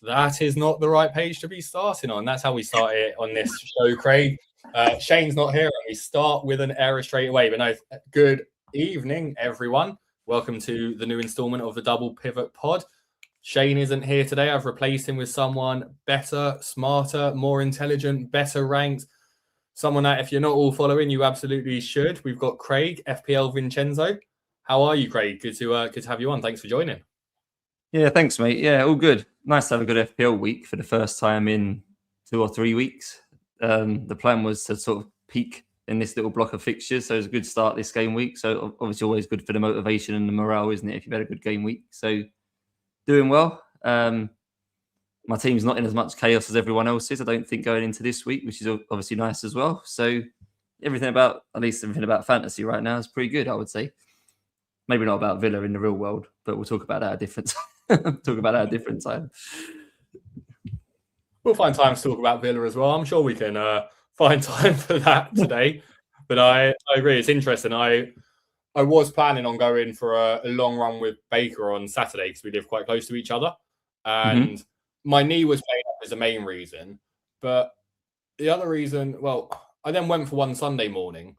That is not the right page to be starting on. That's how we start it on this show, Craig. Shane's not here, and we start with an error straight away. But no, good evening, everyone. Welcome to the new installment of the Double Pivot Pod. Shane isn't here today. I've replaced him with someone better, smarter, more intelligent, better ranked. Someone that, if you're not all following, you absolutely should. We've got Craig, FPL Vincenzo. How are you, Craig? Good to have you on. Thanks for joining. Yeah, thanks, mate. Yeah, all good. Nice to have a good FPL week for the first time in 2 or 3 weeks. The plan was to sort of peak in this little block of fixtures, so it was a good start this game week. So obviously always good for the motivation and the morale, isn't it, if you've had a good game week? So doing well. My team's not in as much chaos as everyone else's, I don't think, going into this week, which is obviously nice as well. So everything about fantasy right now is pretty good, I would say. Maybe not about Villa in the real world, but we'll talk about that at a different time. We'll find time to talk about Villa as well. I'm sure we can find time for that today. But I agree, it's interesting. I was planning on going for a long run with Baker on Saturday because we live quite close to each other. And my knee was playing up as the main reason. But the other reason, well, I then went for one Sunday morning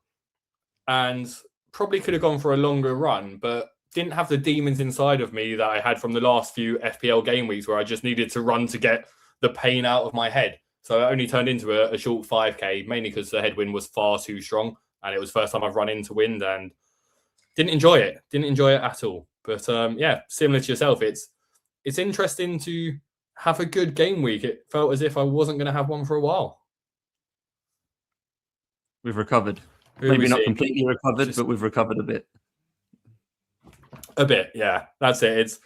and probably could have gone for a longer run, but didn't have the demons inside of me that I had from the last few FPL game weeks where I just needed to run to get the pain out of my head. So it only turned into a short 5K, mainly because the headwind was far too strong. And it was the first time I've run into wind and didn't enjoy it. Didn't enjoy it at all. But yeah, similar to yourself, it's interesting to have a good game week. It felt as if I wasn't going to have one for a while. We've recovered. Maybe not completely recovered, but we've recovered a bit. A bit, yeah. That's it. It's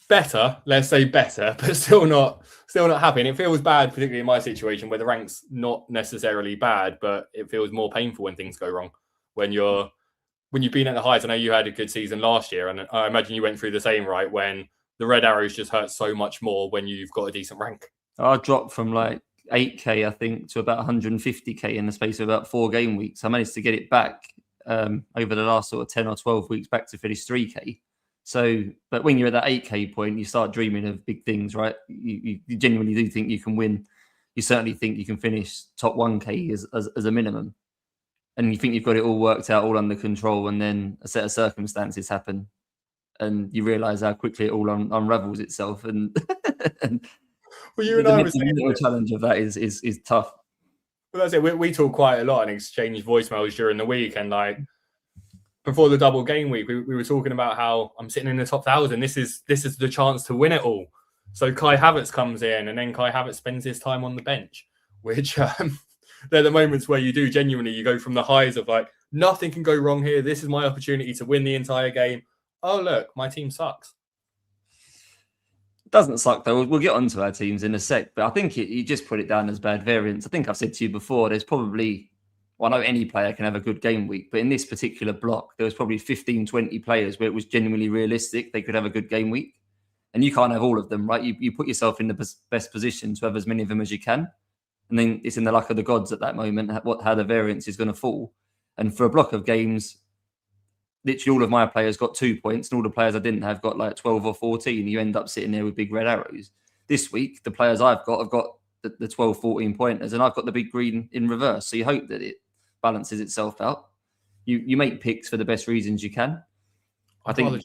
better, let's say better, but still not happy. And it feels bad, particularly in my situation where the rank's not necessarily bad, but it feels more painful when things go wrong. When you've been at the highs. I know you had a good season last year, and I imagine you went through the same, right? When the red arrows just hurt so much more when you've got a decent rank. I dropped from like 8K, I think, to about 150K in the space of about 4 game weeks. I managed to get it back over the last sort of 10 or 12 weeks back to finish 3K. So, but when you're at that 8K point, you start dreaming of big things, right? You genuinely do think you can win. You certainly think you can finish top 1K as a minimum. And you think you've got it all worked out, all under control, and then a set of circumstances happen. And you realise how quickly it all unravels itself. And well, you and I were saying the challenge of that is tough. Well, that's it. We talk quite a lot and exchange voicemails during the week. And like before the double game week, we were talking about how I'm sitting in the top 1,000. This is the chance to win it all. So Kai Havertz comes in, and then Kai Havertz spends his time on the bench, which they're the moments where you do genuinely, you go from the highs of like, nothing can go wrong here. This is my opportunity to win the entire game. Oh, look, my team sucks. Doesn't suck though. We'll get onto our teams in a sec, but I think you just put it down as bad variance. I think I've said to you before, there's probably, well, I know any player can have a good game week, but in this particular block, there was probably 15, 20 players where it was genuinely realistic they could have a good game week. And you can't have all of them, right? You put yourself in the best position to have as many of them as you can. And then it's in the luck of the gods at that moment how the variance is going to fall. And for a block of games, literally all of my players got 2 points, and all the players I didn't have got like 12 or 14. You end up sitting there with big red arrows. This week, the players I've got the 12, 14 pointers, and I've got the big green in reverse. So you hope that it balances itself out. You make picks for the best reasons you can. I think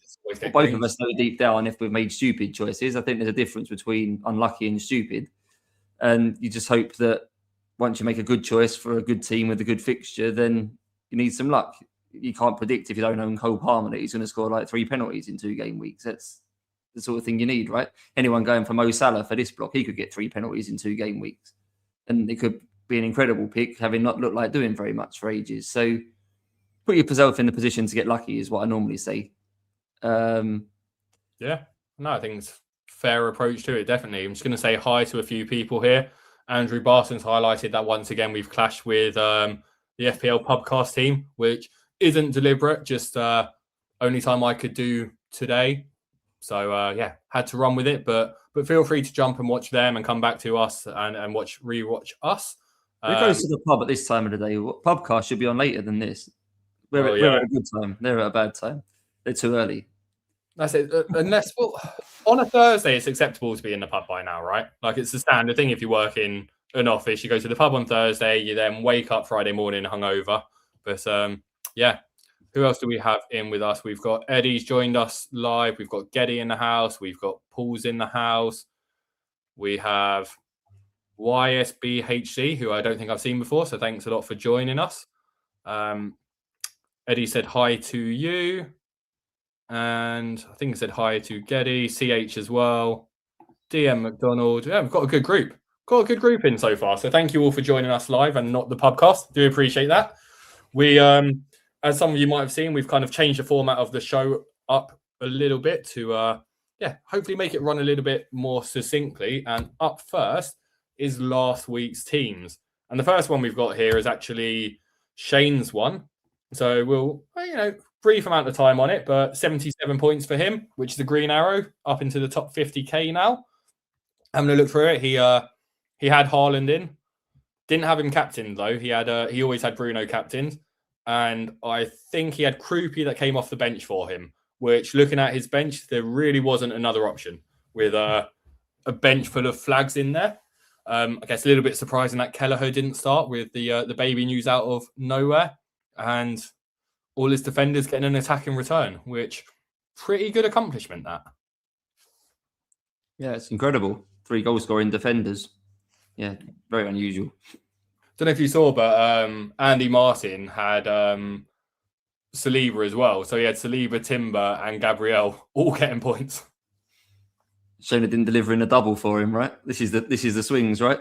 both of us know deep down if we've made stupid choices. I think there's a difference between unlucky and stupid. And you just hope that once you make a good choice for a good team with a good fixture, then you need some luck. You can't predict if you don't own Cole Palmer that he's going to score like 3 penalties in 2 game weeks. That's the sort of thing you need, right? Anyone going for Mo Salah for this block, he could get 3 penalties in 2 game weeks. And it could be an incredible pick, having not looked like doing very much for ages. So put yourself in the position to get lucky is what I normally say. Yeah, no, I think it's a fair approach to it, definitely. I'm just going to say hi to a few people here. Andrew Barson's highlighted that once again we've clashed with the FPL Pubcast team, which isn't deliberate, just only time I could do today. So yeah, had to run with it, but feel free to jump and watch them and come back to us and rewatch us. Who goes to the pub at this time of the day? Pubcast should be on later than this. We're at a good time. They're at a bad time. They're too early. That's it. Unless on a Thursday, it's acceptable to be in the pub by now, right? Like it's the standard thing. If you work in an office, you go to the pub on Thursday, you then wake up Friday morning hungover. But yeah, who else do we have in with us? We've got Eddie's joined us live. We've got Geddy in the house. We've got Paul's in the house. We have YSBHC, who I don't think I've seen before. So thanks a lot for joining us. Eddie said hi to you. And I think I said hi to Geddy, CH as well, DM McDonald. Yeah, we've got a good group. Got a good group in so far. So thank you all for joining us live and not the pubcast. Do appreciate that. We, as some of you might have seen, we've kind of changed the format of the show up a little bit to, hopefully make it run a little bit more succinctly. And up first is last week's teams. And the first one we've got here is actually Shane's one. So we'll, brief amount of time on it, but 77 points for him, which is the green arrow up into the top 50k now. I'm gonna look through it. He had Haaland in, didn't have him captained though. He always had Bruno captained, and I think he had Krupi that came off the bench for him. Which, looking at his bench, there really wasn't another option with a bench full of flags in there. I guess a little bit surprising that Kelleher didn't start with the baby news out of nowhere, and all his defenders getting an attack in return, which pretty good accomplishment, that. Yeah, it's incredible. 3 goal scoring defenders. Yeah, very unusual. Don't know if you saw, but Andy Martin had Saliba as well. So he had Saliba, Timber and Gabriel all getting points. Shame it didn't deliver in a double for him, right? This is the swings, right?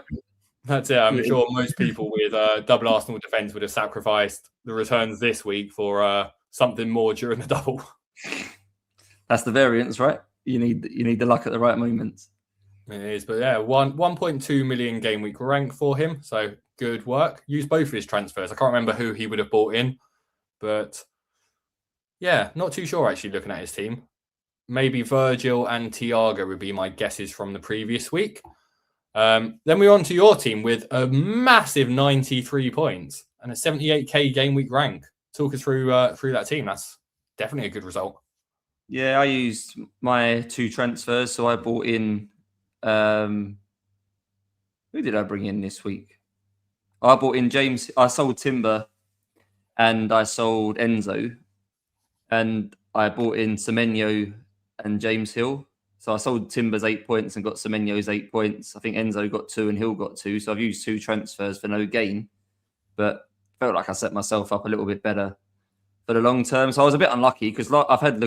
That's it. I'm sure most people with double Arsenal defence would have sacrificed the returns this week for something more during the double. That's the variance, right? You need the luck at the right moments. It is, but yeah, 1.2 million game week rank for him. So good work. Used both of his transfers. I can't remember who he would have bought in, but yeah, not too sure actually looking at his team. Maybe Virgil and Thiago would be my guesses from the previous week. Then we're on to your team with a massive 93 points and a 78k game week rank. Talk us through that team. That's definitely a good result. Yeah, I used my 2 transfers. So I bought in, who did I bring in this week? I bought in James. I sold Timber and I sold Enzo, and I bought in Semenyo and James Hill. So I sold Timber's 8 points and got Semenyo's 8 points. I think Enzo got 2 and Hill got 2. So I've used 2 transfers for no gain, but felt like I set myself up a little bit better for the long term. So I was a bit unlucky because I've had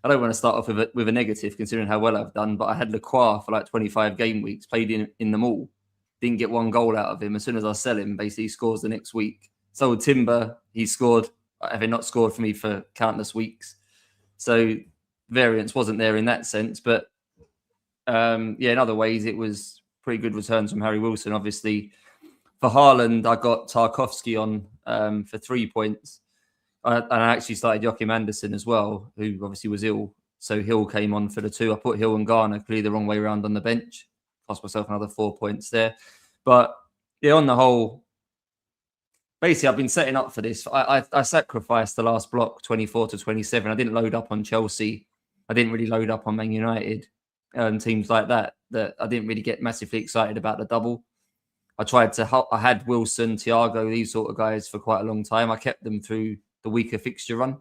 I don't want to start off with a negative considering how well I've done, but I had Lacroix for like 25 game weeks, played in them all. Didn't get 1 goal out of him. As soon as I sell him, basically he scores the next week. Sold Timber, he scored, having not scored for me for countless weeks. So variance wasn't there in that sense, but in other ways it was pretty good returns from Harry Wilson. Obviously, for Haaland, I got Tarkovsky on for 3 points, and I actually started Joachim Andersen as well, who obviously was ill. So Hill came on for the 2. I put Hill and Garner clearly the wrong way around on the bench. Cost myself another 4 points there, but yeah, on the whole, basically, I've been setting up for this. I sacrificed the last block, 24 to 27. I didn't load up on Chelsea. I didn't really load up on Man United and teams like that I didn't really get massively excited about the double. I had Wilson, Thiago, these sort of guys for quite a long time. I kept them through the weaker fixture run,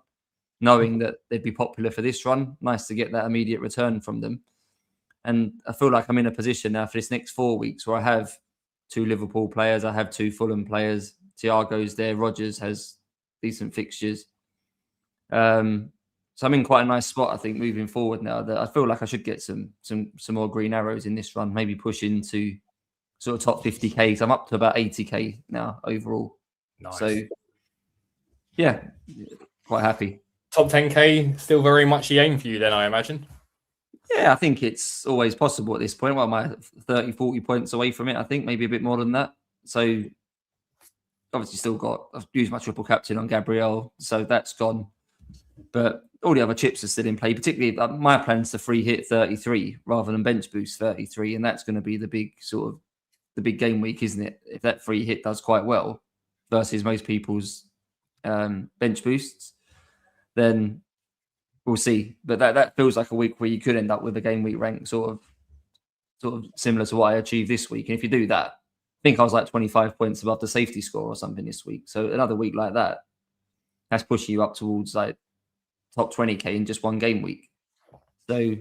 knowing that they'd be popular for this run. Nice to get that immediate return from them. And I feel like I'm in a position now for this next 4 weeks where I have 2 Liverpool players. I have 2 Fulham players. Thiago's there. Rodgers has decent fixtures. So I'm in quite a nice spot, I think, moving forward now. That I feel like I should get some more green arrows in this run. Maybe push into sort of top 50k. So I'm up to about 80k now overall. Nice. So yeah, quite happy. Top 10k still very much the aim for you then, I imagine. Yeah, I think it's always possible at this point. Well, am I 30, 40 points away from it? I think maybe a bit more than that. So obviously I've used my triple captain on Gabriel, so that's gone. But all the other chips are still in play, particularly my plan's to free hit 33 rather than bench boost 33. And that's going to be the big game week, isn't it? If that free hit does quite well versus most people's bench boosts, then we'll see. But that feels like a week where you could end up with a game week rank sort of similar to what I achieved this week. And if you do that, I think I was like 25 points above the safety score or something this week. So another week like that's pushing you up towards like top 20k in just one game week. So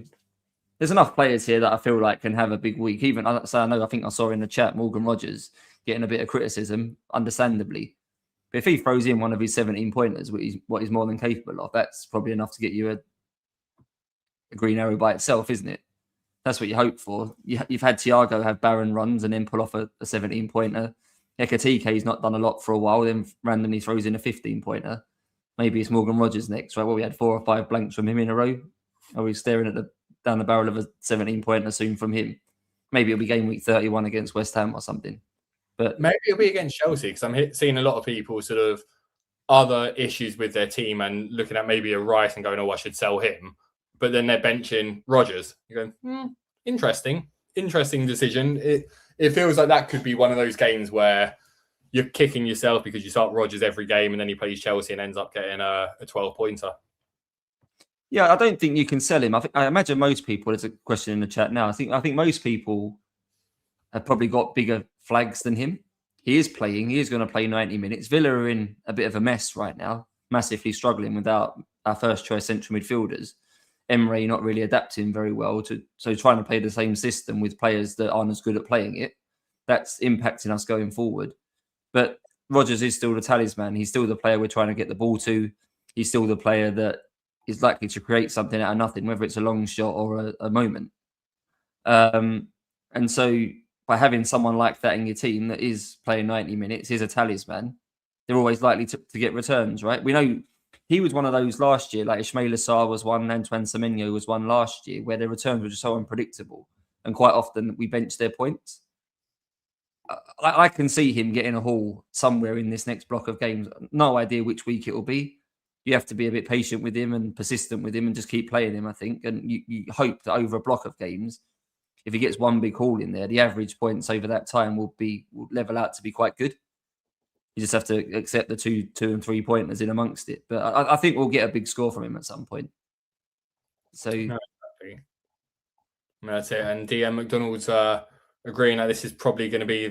there's enough players here that I feel like can have a big week. Even I think I saw in the chat Morgan Rogers getting a bit of criticism, understandably. But if he throws in one of his 17 pointers, what he's more than capable of, that's probably enough to get you a green arrow by itself, isn't it? That's what you hope for. You've had Thiago have barren runs and then pull off a 17 pointer. Ekatike's not done a lot for a while, then randomly throws in a 15 pointer. Maybe it's Morgan Rogers next, right? Well, we had 4 or 5 blanks from him in a row. Are we staring at down the barrel of a 17 pointer soon from him? Maybe it'll be game week 31 against West Ham or something. But maybe it'll be against Chelsea, because I'm seeing a lot of people sort of other issues with their team and looking at maybe a Rice and going, oh, I should sell him. But then they're benching Rogers. You're going, interesting decision. It feels like that could be one of those games where you're kicking yourself because you start Rogers every game and then he plays Chelsea and ends up getting a 12-pointer. Yeah, I don't think you can sell him. I imagine most people, there's a question in the chat now, I think most people have probably got bigger flags than him. He is playing. He is going to play 90 minutes. Villa are in a bit of a mess right now, massively struggling without our first choice central midfielders. Emre not really adapting very well so trying to play the same system with players that aren't as good at playing it. That's impacting us going forward. But Rodgers is still the talisman. He's still the player we're trying to get the ball to. He's still the player that is likely to create something out of nothing, whether it's a long shot or a moment. And so by having someone like that in your team that is playing 90 minutes, is a talisman, they're always likely to get returns, right? We know he was one of those last year, like Ismail Assar was one, Antoine Semenyo was one last year, where their returns were just so unpredictable. And quite often we bench their points. I can see him getting a haul somewhere in this next block of games. No idea which week it will be. You have to be a bit patient with him and persistent with him and just keep playing him, I think. And you hope that over a block of games, if he gets one big haul in there, the average points over that time will level out to be quite good. You just have to accept the 2 and 3 pointers in amongst it. But I think we'll get a big score from him at some point. So no, exactly. That's it. And DM McDonald's agreeing that this is probably going to be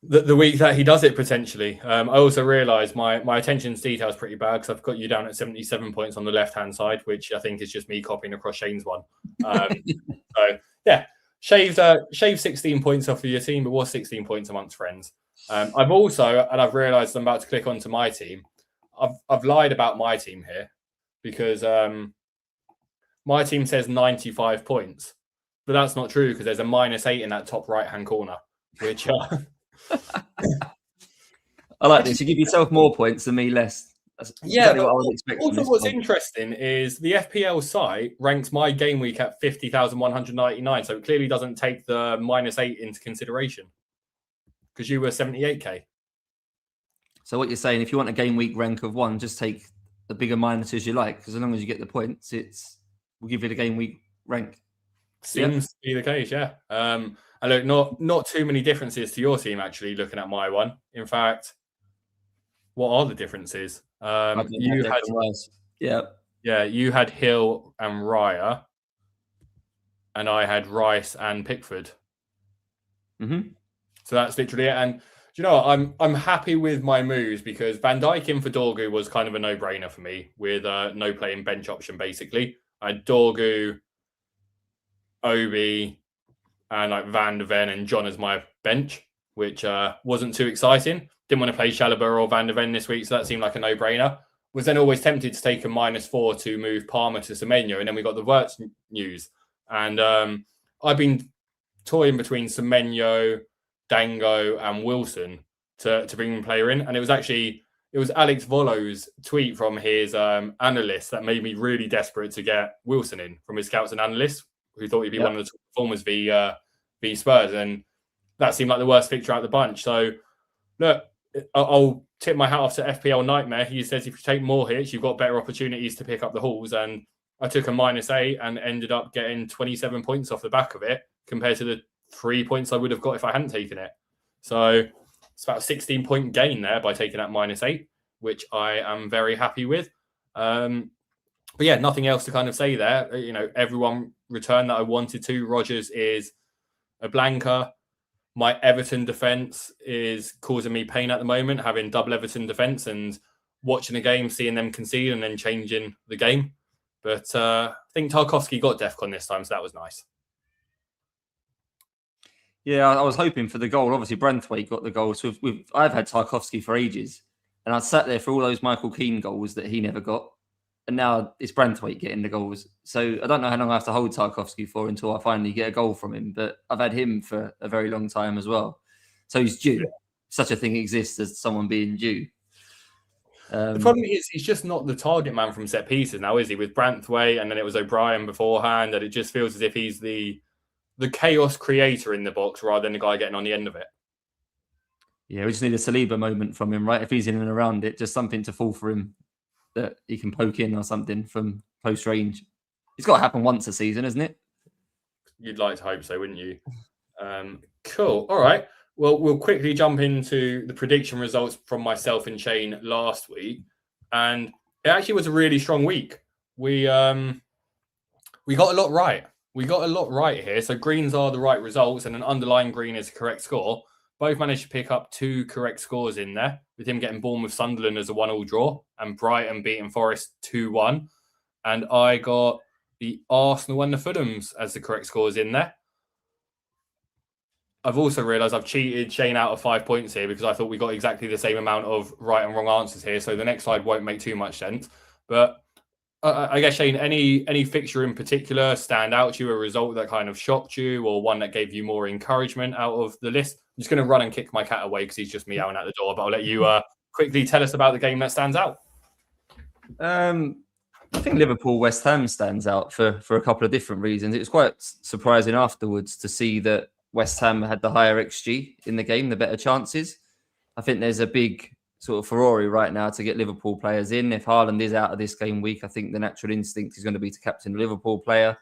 the week that he does it potentially. I also realised my attention to detail is pretty bad because I've got you down at 77 points on the left-hand side, which I think is just me copying across Shane's one. So yeah, shaved 16 points off of your team, but was 16 points amongst friends. I've also, and I've realised I'm about to click onto my team. I've lied about my team here because my team says 95 points, but that's not true because there's a -8 in that top right-hand corner, which I like this. You give yourself more points than me less. That's exactly what I would expect. Also, what's interesting is the FPL site ranks my game week at 50,199, so it clearly doesn't take the -8 into consideration because you were 78k. So what you're saying, if you want a game week rank of 1, just take the bigger minuses you like, because as long as you get the points, we'll give you the game week rank. Seems to be the case, yeah. And look, not too many differences to your team actually. Looking at my one, in fact, what are the differences? You had Hill and Raya, and I had Rice and Pickford. Mm-hmm. So that's literally it. And do you know what? I'm happy with my moves because Van Dijk in for Dorgu was kind of a no-brainer for me with no playing bench option basically. I had Dorgu, Obi, and like Van de Ven and John as my bench, which wasn't too exciting. Didn't want to play Chalobah or Van de Ven this week, so that seemed like a no-brainer. Was then always tempted to take a -4 to move Palmer to Semenyo, and then we got the Wirtz news. And I've been toying between Semenyo, Dango, and Wilson to bring the player in, and it was Alex Volo's tweet from his analyst that made me really desperate to get Wilson in from his scouts and analysts, who thought he'd be one of the top performers v Spurs, and that seemed like the worst fixture out of the bunch. So look, I'll tip my hat off to FPL Nightmare. He says if you take more hits, you've got better opportunities to pick up the hauls, and I took a -8 and ended up getting 27 points off the back of it compared to the 3 points I would have got if I hadn't taken it. So it's about a 16-point gain there by taking that -8, which I am very happy with. But yeah, nothing else to kind of say there. Everyone returned that I wanted to. Rodgers is a blanker. My Everton defence is causing me pain at the moment, having double Everton defence and watching a game, seeing them concede and then changing the game. But I think Tarkowski got DEFCON this time, so that was nice. Yeah, I was hoping for the goal. Obviously, Branthwaite got the goal. So I've had Tarkowski for ages. And I sat there for all those Michael Keane goals that he never got. And now it's Branthwaite getting the goals. So I don't know how long I have to hold Tarkowski for until I finally get a goal from him. But I've had him for a very long time as well. So he's due. Yeah. Such a thing exists as someone being due. The problem is he's just not the target man from set pieces now, is he? With Branthwaite, and then it was O'Brien beforehand, and it just feels as if he's the chaos creator in the box rather than the guy getting on the end of it. Yeah, we just need a Saliba moment from him, right? If he's in and around it, just something to fall for him that he can poke in or something from close range. It's got to happen once a season, isn't it? You'd like to hope so, wouldn't you? Cool. All right. Well, we'll quickly jump into the prediction results from myself and Shane last week. And it actually was a really strong week. We got a lot right. We got a lot right here. So greens are the right results and an underlying green is a correct score. Both managed to pick up 2 correct scores in there, with him getting Bournemouth Sunderland as a 1-1 draw and Brighton beating Forest 2-1. And I got the Arsenal and the Fulhams as the correct scores in there. I've also realised I've cheated Shane out of 5 points here because I thought we got exactly the same amount of right and wrong answers here. So the next slide won't make too much sense. But I guess, Shane, any fixture in particular stand out to you, a result that kind of shocked you or one that gave you more encouragement out of the list? I'm just going to run and kick my cat away because he's just meowing at the door, but I'll let you quickly tell us about the game that stands out. I think Liverpool-West Ham stands out for a couple of different reasons. It was quite surprising afterwards to see that West Ham had the higher XG in the game, the better chances. I think there's a big sort of furore right now to get Liverpool players in. If Haaland is out of this game week, I think the natural instinct is going to be to captain a Liverpool player.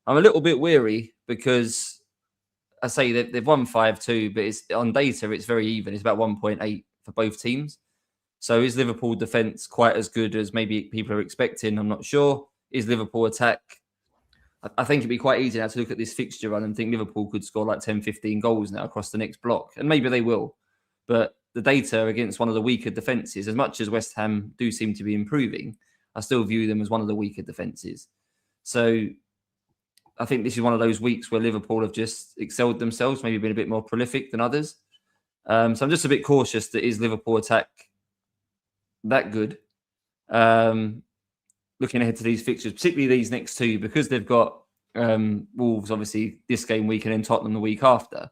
I'm a little bit weary because I say that they've won 5-2, but it's on data, it's very even. It's about 1.8 for both teams. So is Liverpool defence quite as good as maybe people are expecting? I'm not sure. Is Liverpool attack? I think it'd be quite easy now to look at this fixture run and think Liverpool could score like 10, 15 goals now across the next block. And maybe they will. But the data against one of the weaker defences, as much as West Ham do seem to be improving, I still view them as one of the weaker defences. So I think this is one of those weeks where Liverpool have just excelled themselves, maybe been a bit more prolific than others. So I'm just a bit cautious that is Liverpool attack that good? Looking ahead to these fixtures, particularly these next two, because they've got Wolves, obviously, this game week and then Tottenham the week after.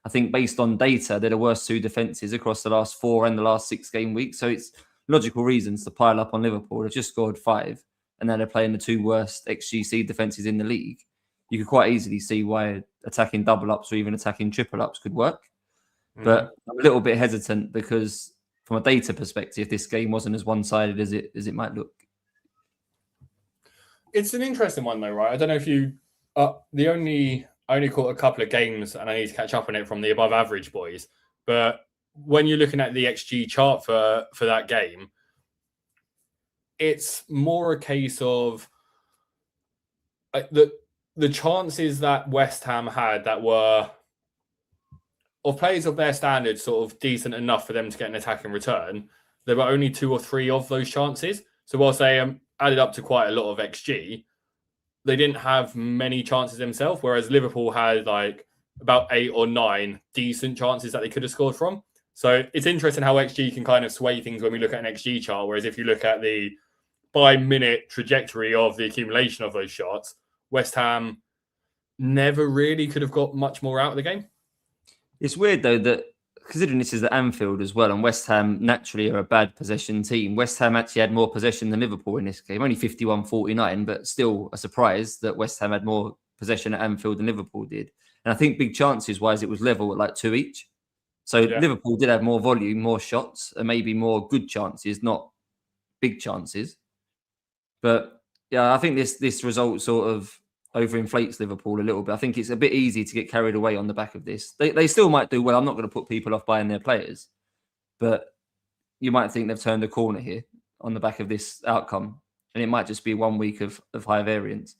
I think based on data, they're the worst 2 defences across the last 4 and the last 6 game weeks. So it's logical reasons to pile up on Liverpool. They've just scored 5 and then they're playing the 2 worst XGC defences in the league. You could quite easily see why attacking double ups or even attacking triple ups could work. But I'm a little bit hesitant because from a data perspective, this game wasn't as one-sided as it might look. It's an interesting one, though, right? I don't know if you... I only caught a couple of games and I need to catch up on it from the above average boys. But when you're looking at the XG chart for that game, it's more a case of the chances that West Ham had that were of players of their standards sort of decent enough for them to get an attack in return. There were only 2 or 3 of those chances. So whilst they added up to quite a lot of XG, they didn't have many chances themselves, whereas Liverpool had like about 8 or 9 decent chances that they could have scored from. So it's interesting how XG can kind of sway things when we look at an XG chart, whereas if you look at the by-minute trajectory of the accumulation of those shots, West Ham never really could have got much more out of the game. It's weird, though, that considering this is at Anfield as well, and West Ham naturally are a bad possession team, West Ham actually had more possession than Liverpool in this game, only 51-49, but still a surprise that West Ham had more possession at Anfield than Liverpool did. And I think big chances-wise, it was level at like 2 each. So yeah. Liverpool did have more volume, more shots, and maybe more good chances, not big chances. But yeah, I think this result sort of overinflates Liverpool a little bit. I think it's a bit easy to get carried away on the back of this. They still might do well. I'm not going to put people off buying their players, but you might think they've turned a corner here on the back of this outcome. and it might just be 1 week of high variance.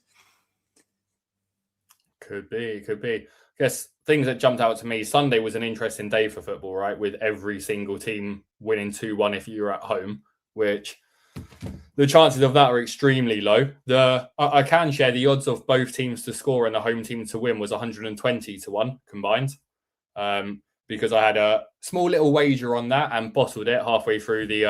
Could be. I guess things that jumped out to me, Sunday was an interesting day for football, right? With every single team winning 2-1 if you're at home, which the chances of that are extremely low. I can share the odds of both teams to score and the home team to win was 120 to 1 combined. Because I had a small little wager on that and bottled it halfway through the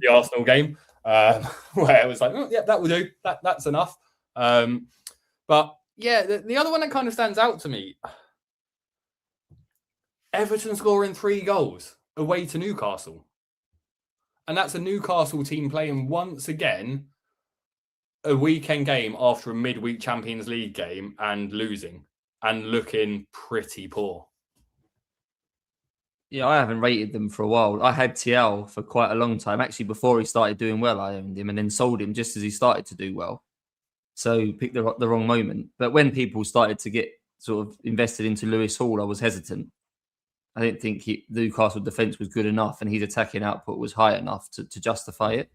Arsenal game, where it was like, oh, yeah, that will do. That's enough. But yeah, the other one that kind of stands out to me, Everton scoring 3 goals away to Newcastle. And that's a Newcastle team playing once again a weekend game after a midweek Champions League game and losing and looking pretty poor. Yeah, I haven't rated them for a while. I had TL for quite a long time. Actually, before he started doing well, I owned him and then sold him just as he started to do well. So picked the wrong moment. But when people started to get sort of invested into Lewis Hall, I was hesitant. I didn't think the Newcastle defence was good enough and his attacking output was high enough to justify it.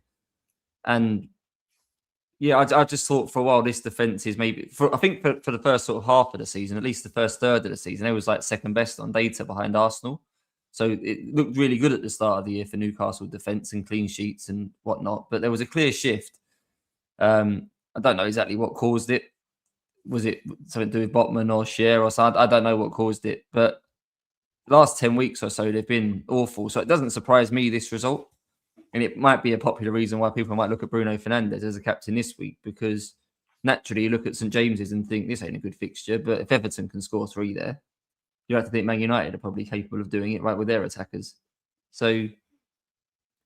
And yeah, I just thought for a while this defence is maybe, I think for the first sort of half of the season, at least the first third of the season, it was like second best on data behind Arsenal. So it looked really good at the start of the year for Newcastle defence and clean sheets and whatnot. But there was a clear shift. I don't know exactly what caused it. Was it something to do with Botman or Shearer or something? I don't know what caused it. But the last 10 weeks or so, they've been awful. So it doesn't surprise me, this result. And it might be a popular reason why people might look at Bruno Fernandes as a captain this week, because naturally you look at St James's and think this ain't a good fixture. But if Everton can score 3 there, you have to think Man United are probably capable of doing it right with their attackers. So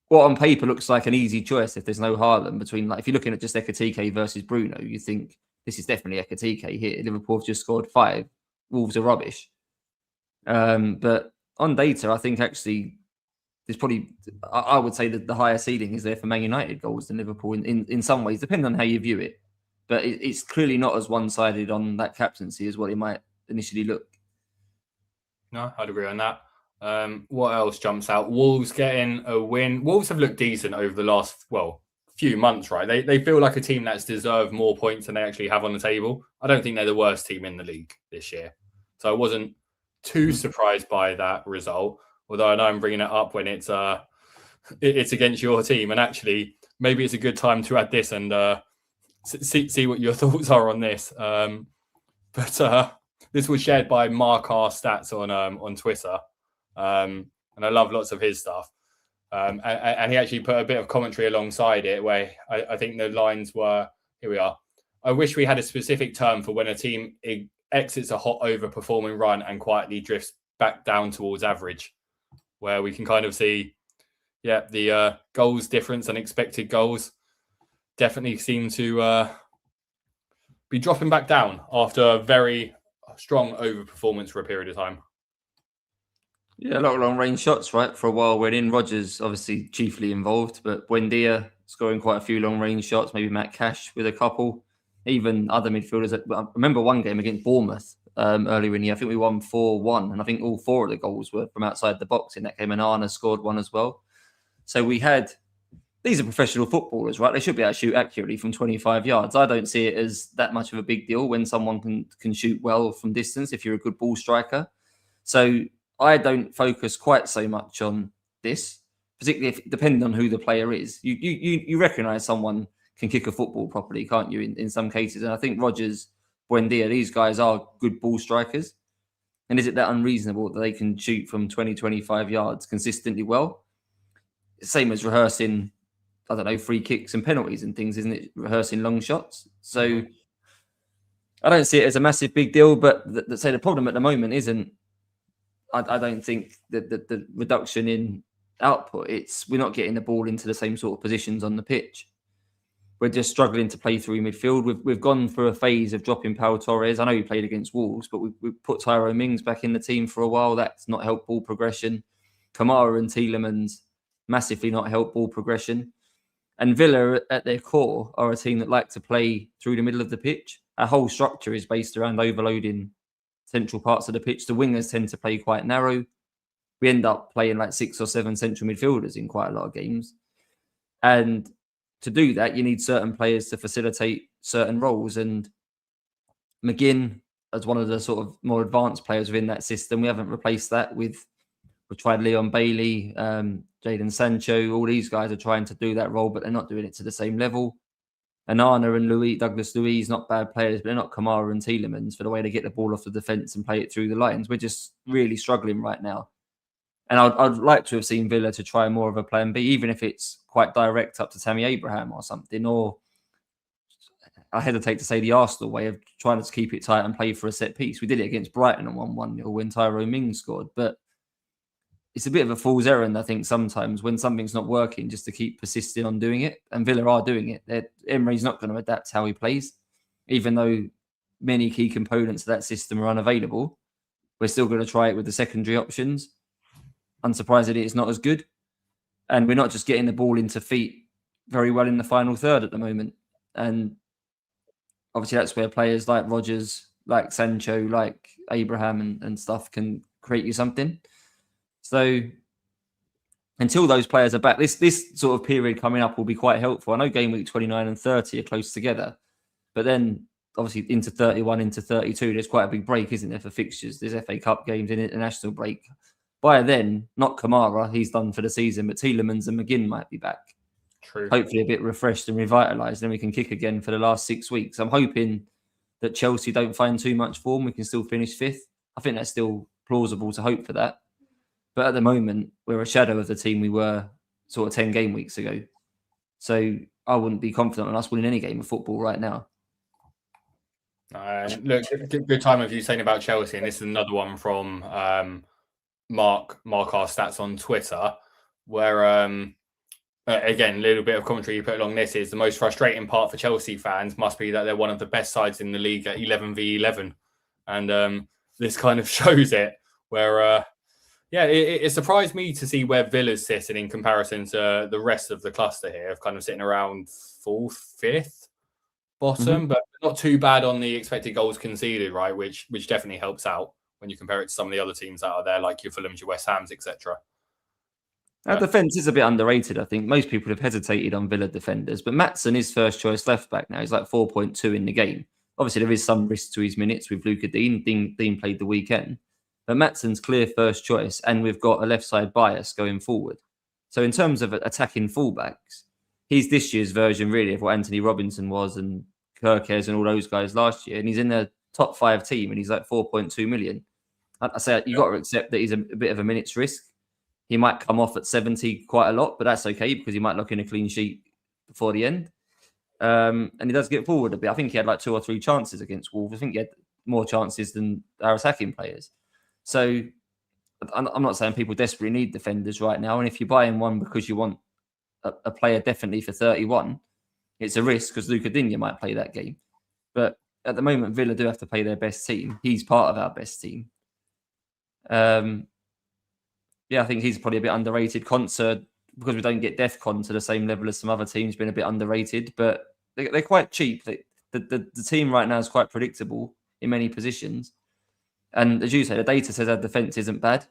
what on paper looks like an easy choice if there's no Haaland between, like, if you're looking at just Ekitike versus Bruno, you think this is definitely Ekitike here. Liverpool have just scored 5. Wolves are rubbish. But on data, I think actually there's probably, I would say that the higher ceiling is there for Man United goals than Liverpool in some ways, depending on how you view it. But it's clearly not as one-sided on that captaincy as what it might initially look. No, I'd agree on that. What else jumps out? Wolves getting a win. Wolves have looked decent over the last, few months, right? They feel like a team that's deserved more points than they actually have on the table. I don't think they're the worst team in the league this year. So I wasn't too surprised by that result, although I know I'm bringing it up when it's against your team. And actually, maybe it's a good time to add this and see what your thoughts are on this. But this was shared by Mark R Stats on Twitter, and I love lots of his stuff. And he actually put a bit of commentary alongside it, where I think the lines were, here we are. I wish we had a specific term for when a team exits a hot overperforming run and quietly drifts back down towards average, where we can kind of see, the goals difference and expected goals definitely seem to be dropping back down after a very strong overperformance for a period of time. Yeah, a lot of long-range shots, right? For a while, we're in. Rodgers obviously chiefly involved, but Buendia scoring quite a few long-range shots, maybe Matt Cash with a couple, even other midfielders. I remember one game against Bournemouth earlier in the year. I think we won 4-1, and I think all 4 of the goals were from outside the box in that game, and Arna scored one as well. So we had... These are professional footballers, right? They should be able to shoot accurately from 25 yards. I don't see it as that much of a big deal when someone can shoot well from distance if you're a good ball striker. So I don't focus quite so much on this, particularly depending on who the player is. You recognise someone can kick a football properly, can't you, in some cases? And I think Rodgers, Buendia, these guys are good ball strikers. And is it that unreasonable that they can shoot from 20, 25 yards consistently well? Same as rehearsing, I don't know, free kicks and penalties and things, isn't it? Rehearsing long shots. So I don't see it as a massive big deal, but the problem at the moment isn't, I don't think that the reduction in output, we're not getting the ball into the same sort of positions on the pitch. We're just struggling to play through midfield. We've gone through a phase of dropping Pau Torres. I know he played against Wolves, but we've put Tyrone Mings back in the team for a while. That's not helped ball progression. Kamara and Tielemans massively not helped ball progression. And Villa, at their core, are a team that like to play through the middle of the pitch. Our whole structure is based around overloading central parts of the pitch. The wingers tend to play quite narrow. We end up playing like 6 or 7 central midfielders in quite a lot of games. And to do that, you need certain players to facilitate certain roles. And McGinn, as one of the sort of more advanced players within that system, we haven't replaced that with. We've tried Leon Bailey, Jadon Sancho. All these guys are trying to do that role, but they're not doing it to the same level. Anana and Douglas Luiz, not bad players, but they're not Kamara and Tielemans for the way they get the ball off the defence and play it through the lines. We're just really struggling right now. And I'd like to have seen Villa to try more of a plan B, even if it's quite direct up to Tammy Abraham or something. Or I hesitate to say the Arsenal way of trying to keep it tight and play for a set piece. We did it against Brighton on 1-1 when Tyrone Mings scored. But it's a bit of a fool's errand, I think, sometimes when something's not working, just to keep persisting on doing it. And Villa are doing it. Emery's not going to adapt how he plays, even though many key components of that system are unavailable. We're still going to try it with the secondary options. Unsurprisingly, it's not as good. And we're not just getting the ball into feet very well in the final third at the moment. And obviously that's where players like Rodgers, like Sancho, like Abraham and stuff can create you something. So until those players are back, this sort of period coming up will be quite helpful. I know game week 29 and 30 are close together, but then obviously into 31, into 32, there's quite a big break, isn't there, for fixtures? There's FA Cup games and international break. By then, not Kamara, he's done for the season, but Tielemans and McGinn might be back. True. Hopefully a bit refreshed and revitalised, then we can kick again for the last 6 weeks. I'm hoping that Chelsea don't find too much form. We can still finish fifth. I think that's still plausible to hope for that. But at the moment, we're a shadow of the team we were sort of 10 game weeks ago. So I wouldn't be confident on us winning any game of football right now. Look, good time of you saying about Chelsea. And this is another one from Mark our stats on Twitter, where, again, a little bit of commentary you put along this is the most frustrating part for Chelsea fans must be that they're one of the best sides in the league at 11v11. And this kind of shows it where... Yeah, it surprised me to see where Villa's sitting in comparison to the rest of the cluster here, of kind of sitting around 4th, 5th bottom, but not too bad on the expected goals conceded, right? Which definitely helps out when you compare it to some of the other teams that are there, like your Fulhams, your West Hams, etc. Our defence is a bit underrated, I think. Most people have hesitated on Villa defenders, but Maatsen is first choice left back now. He's like 4.2 in the game. Obviously, there is some risk to his minutes with Luca Dean. Dean played the weekend. But Maatsen's clear first choice, and we've got a left side bias going forward. So in terms of attacking fullbacks, he's this year's version really of what Anthony Robinson was and Kirkes and all those guys last year. And he's in the top 5 team, and he's like 4.2 million. I say you got to accept that he's a bit of a minutes risk. He might come off at 70 quite a lot, but that's okay because he might lock in a clean sheet before the end. And he does get forward a bit. I think he had like 2 or 3 chances against Wolves. I think he had more chances than our attacking players. So I'm not saying people desperately need defenders right now. And if you're buying one because you want a player definitely for 31, it's a risk because Luca Digne might play that game. But at the moment, Villa do have to play their best team. He's part of our best team. I think he's probably a bit underrated. Concert, because we don't get DEFCON to the same level as some other teams, been a bit underrated. But they're quite cheap. The team right now is quite predictable in many positions. And as you say, the data says our defence isn't bad.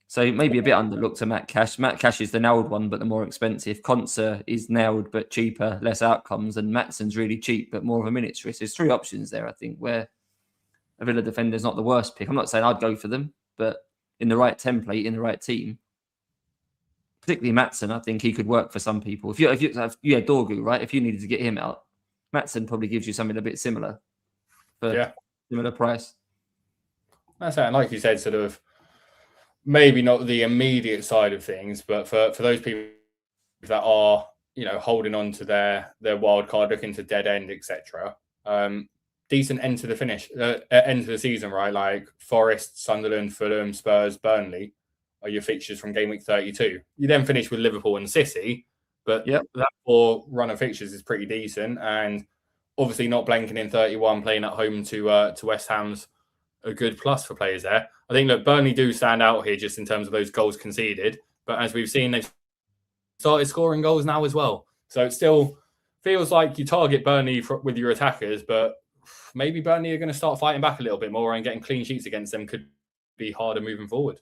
So maybe a bit underlooked to Matt Cash. Matt Cash is the nailed one, but the more expensive. Concert is nailed, but cheaper, less outcomes. And Maatsen's really cheap, but more of a minutes risk. There's 3 options there, I think, where a Villa defender is not the worst pick. I'm not saying I'd go for them, but in the right template, in the right team, particularly Maatsen, I think he could work for some people. If you had Dorgu, right? If you needed to get him out, Maatsen probably gives you something a bit similar for similar price. That's it. And like you said, sort of maybe not the immediate side of things, but for those people that are, holding on to their wild card, looking to dead end, etc. Decent end to the end of the season, right? Like Forest, Sunderland, Fulham, Spurs, Burnley are your fixtures from game week 32. You then finish with Liverpool and City, but that 4 run of fixtures is pretty decent. And obviously not blanking in 31, playing at home to West Ham's a good plus for players there. I think that Burnley do stand out here just in terms of those goals conceded. But as we've seen, they've started scoring goals now as well. So it still feels like you target Burnley with your attackers, but maybe Burnley are going to start fighting back a little bit more, and getting clean sheets against them could be harder moving forward.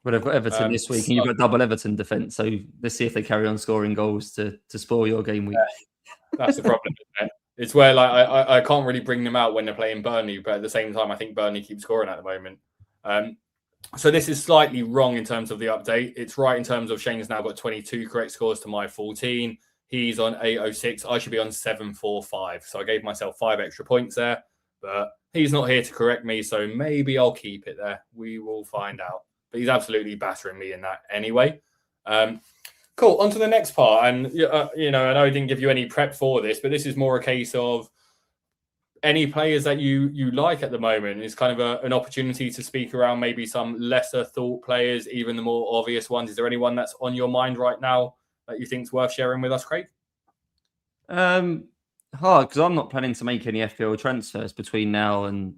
Well, they've got Everton this week, and you've got double Everton defence. So let's see if they carry on scoring goals to spoil your game week. That's the problem, isn't it? It's where like I can't really bring them out when they're playing Burnley, but at the same time, I think Burnley keeps scoring at the moment. So this is slightly wrong in terms of the update. It's right in terms of Shane's now got 22 correct scores to my 14. He's on 806. I should be on 745. So I gave myself 5 extra points there, but he's not here to correct me. So maybe I'll keep it there. We will find out. But he's absolutely battering me in that anyway. Cool. On to the next part. And, I know I didn't give you any prep for this, but this is more a case of any players that you like at the moment. It's kind of an opportunity to speak around maybe some lesser thought players, even the more obvious ones. Is there anyone that's on your mind right now that you think is worth sharing with us, Craig? Hard, because I'm not planning to make any FPL transfers between now and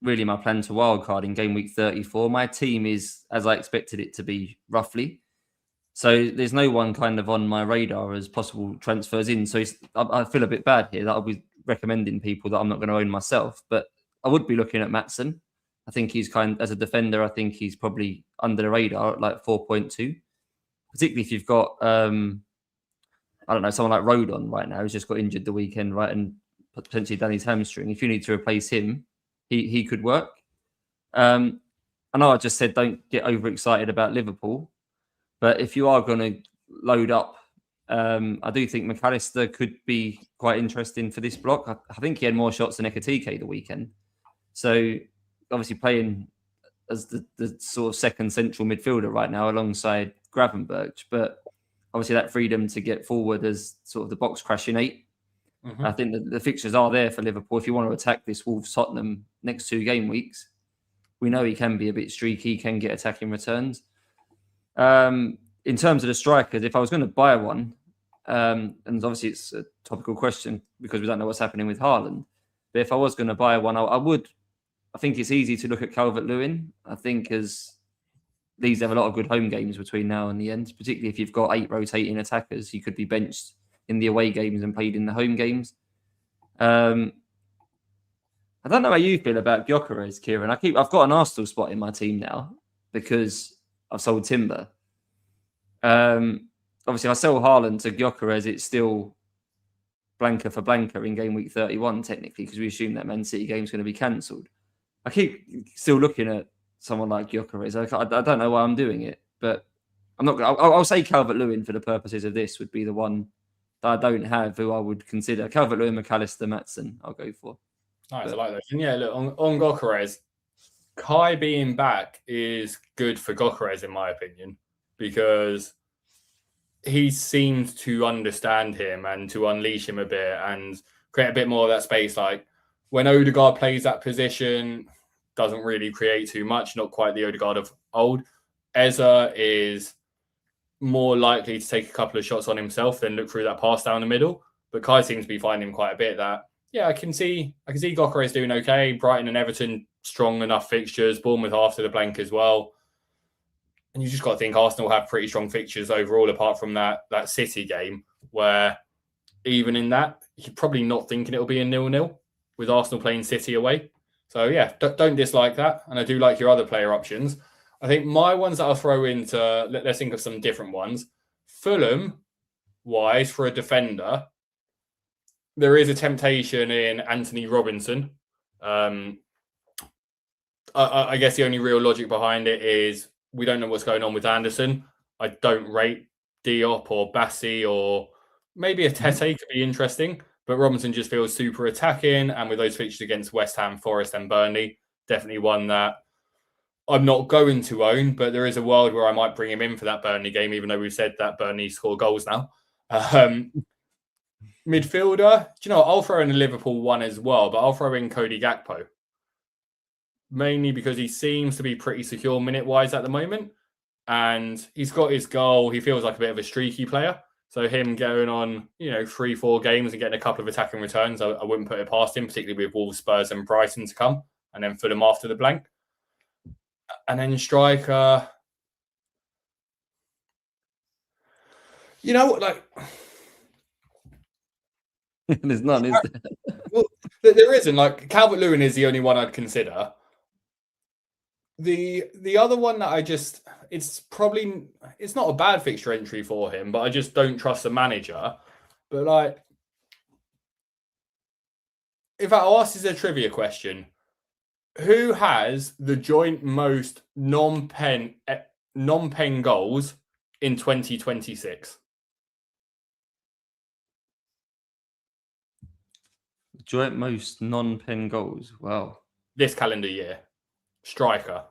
really my plan to wildcard in game week 34. My team is as I expected it to be, roughly. So there's no one kind of on my radar as possible transfers in. So I feel a bit bad here that I'll be recommending people that I'm not going to own myself. But I would be looking at Maatsen. I think he's as a defender, I think he's probably under the radar at like 4.2. Particularly if you've got, I don't know, someone like Rodon right now who's just got injured the weekend, right? And potentially done his hamstring. If you need to replace him, he could work. I know I just said don't get overexcited about Liverpool. But if you are going to load up, I do think McAllister could be quite interesting for this block. I think he had more shots than Ekatike the weekend. So obviously playing as the sort of second central midfielder right now alongside Gravenberch. But obviously that freedom to get forward as sort of the box crashing 8. Mm-hmm. I think the fixtures are there for Liverpool. If you want to attack this Wolves-Tottenham next 2 game weeks, we know he can be a bit streaky, can get attacking returns. In terms of the strikers, if I was going to buy one, and obviously it's a topical question because we don't know what's happening with Haaland, but if I was going to buy one, I think it's easy to look at Calvert-Lewin. I think as these have a lot of good home games between now and the end, particularly if you've got 8 rotating attackers, he could be benched in the away games and played in the home games. I don't know how you feel about Gyökeres, Kieran. I've got an Arsenal spot in my team now because I've sold Timber. Obviously, if I sell Haaland to Gyökeres, it's still blanker for blanker in game week 31, technically, because we assume that Man City game is going to be cancelled. I keep still looking at someone like Gyökeres. I don't know why I'm doing it, but I'm not. I'll say Calvert-Lewin for the purposes of this would be the one that I don't have, who I would consider. Calvert-Lewin, McAllister, Maatsen, I'll go for. Nice, I like those. And yeah, look, on Gyökeres, Kai being back is good for Gyökeres, in my opinion, because he seemed to understand him and to unleash him a bit and create a bit more of that space. Like when Odegaard plays that position, doesn't really create too much, not quite the Odegaard of old. Eza is more likely to take a couple of shots on himself than look through that pass down the middle. But Kai seems to be finding quite a bit that, yeah, I can see Gyökeres doing okay. Brighton and Everton, strong enough fixtures. Bournemouth after the blank as well. And you just got to think Arsenal have pretty strong fixtures overall, apart from that City game, where even in that, you're probably not thinking it'll be a 0-0 with Arsenal playing City away. So, yeah, don't dislike that. And I do like your other player options. I think my ones that I'll throw into, let's think of some different ones. Fulham-wise, for a defender, there is a temptation in Anthony Robinson. I guess the only real logic behind it is we don't know what's going on with Anderson. I don't rate Diop or Bassi, or maybe a Tete could be interesting, but Robinson just feels super attacking. And with those fixtures against West Ham, Forest and Burnley, definitely one that I'm not going to own, but there is a world where I might bring him in for that Burnley game, even though we've said that Burnley score goals now. Midfielder, do you know what? I'll throw in a Liverpool one as well, but I'll throw in Cody Gakpo. Mainly because he seems to be pretty secure minute-wise at the moment. And he's got his goal. He feels like a bit of a streaky player. So him going on, 3-4 games and getting a couple of attacking returns, I wouldn't put it past him, particularly with Wolves, Spurs and Brighton to come. And then Fulham after the blank. And then striker... You know what, like... There's none, is there? Well, there isn't. Like, Calvert-Lewin is the only one I'd consider. The other one that it's not a bad fixture entry for him, but I just don't trust the manager. But like, if I ask this a trivia question, who has the joint most non-pen goals in 2026? Joint most non-pen goals. Wow. This calendar year. Striker.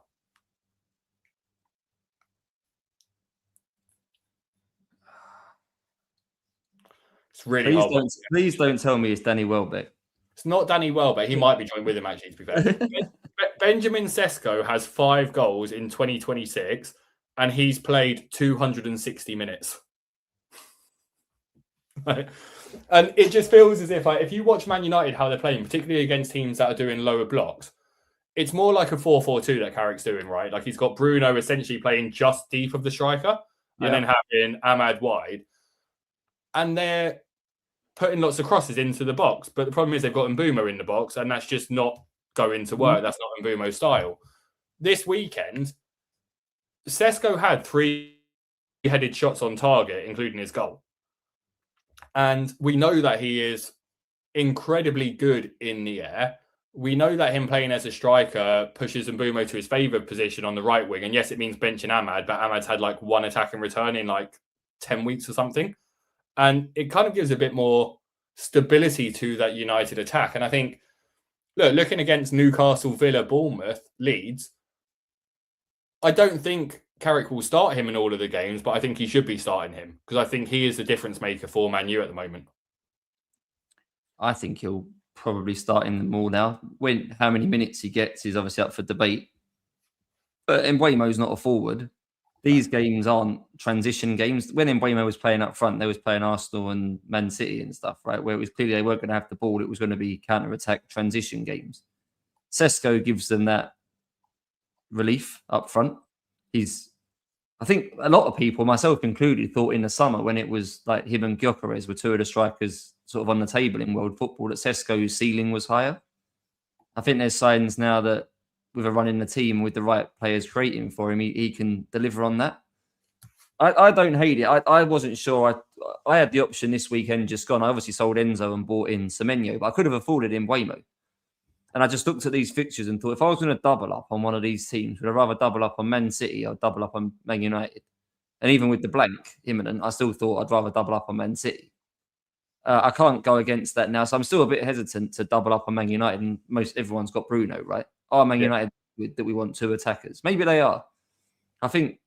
It's really hard. Please don't tell me it's Danny Welbeck. It's not Danny Welbeck. He might be joined with him, actually, to be fair. Benjamin Sesko has 5 goals in 2026, and he's played 260 minutes. And it just feels as if you watch Man United, how they're playing, particularly against teams that are doing lower blocks, it's more like a 4-4-2 that Carrick's doing, right? Like he's got Bruno essentially playing just deep of the striker and then having Ahmad wide. And they're putting lots of crosses into the box. But the problem is they've got Mbeumo in the box, and that's just not going to work. That's not Mbeumo's style. This weekend, Sesko had 3 headed shots on target, including his goal. And we know that he is incredibly good in the air. We know that him playing as a striker pushes Mbeumo to his favoured position on the right wing. And yes, it means benching Ahmad, but Ahmad's had like 1 attack in return in like 10 weeks or something. And it kind of gives a bit more stability to that United attack. And I think, looking against Newcastle, Villa, Bournemouth, Leeds, I don't think Carrick will start him in all of the games, but I think he should be starting him because I think he is the difference maker for Man U at the moment. I think he'll probably start in them all now. How many minutes he gets is obviously up for debate. But Mbeumo's not a forward. These games aren't transition games. When Mbeumo was playing up front, they was playing Arsenal and Man City and stuff, right? Where it was clearly they weren't going to have the ball. It was going to be counter-attack transition games. Sesko gives them that relief up front. I think a lot of people, myself included, thought in the summer when it was like him and Gyökeres were 2 of the strikers sort of on the table in world football that Sesko's ceiling was higher. I think there's signs now that with a run in the team, with the right players creating for him, he can deliver on that. I don't hate it. I wasn't sure. I had the option this weekend just gone. I obviously sold Enzo and bought in Semenyo, but I could have afforded Mbeumo. And I just looked at these fixtures and thought, if I was going to double up on one of these teams, would I rather double up on Man City or double up on Man United? And even with the blank imminent, I still thought I'd rather double up on Man City. I can't go against that now. So I'm still a bit hesitant to double up on Man United. And everyone's got Bruno, right? Are Man United that we want 2 attackers? Maybe they are. I think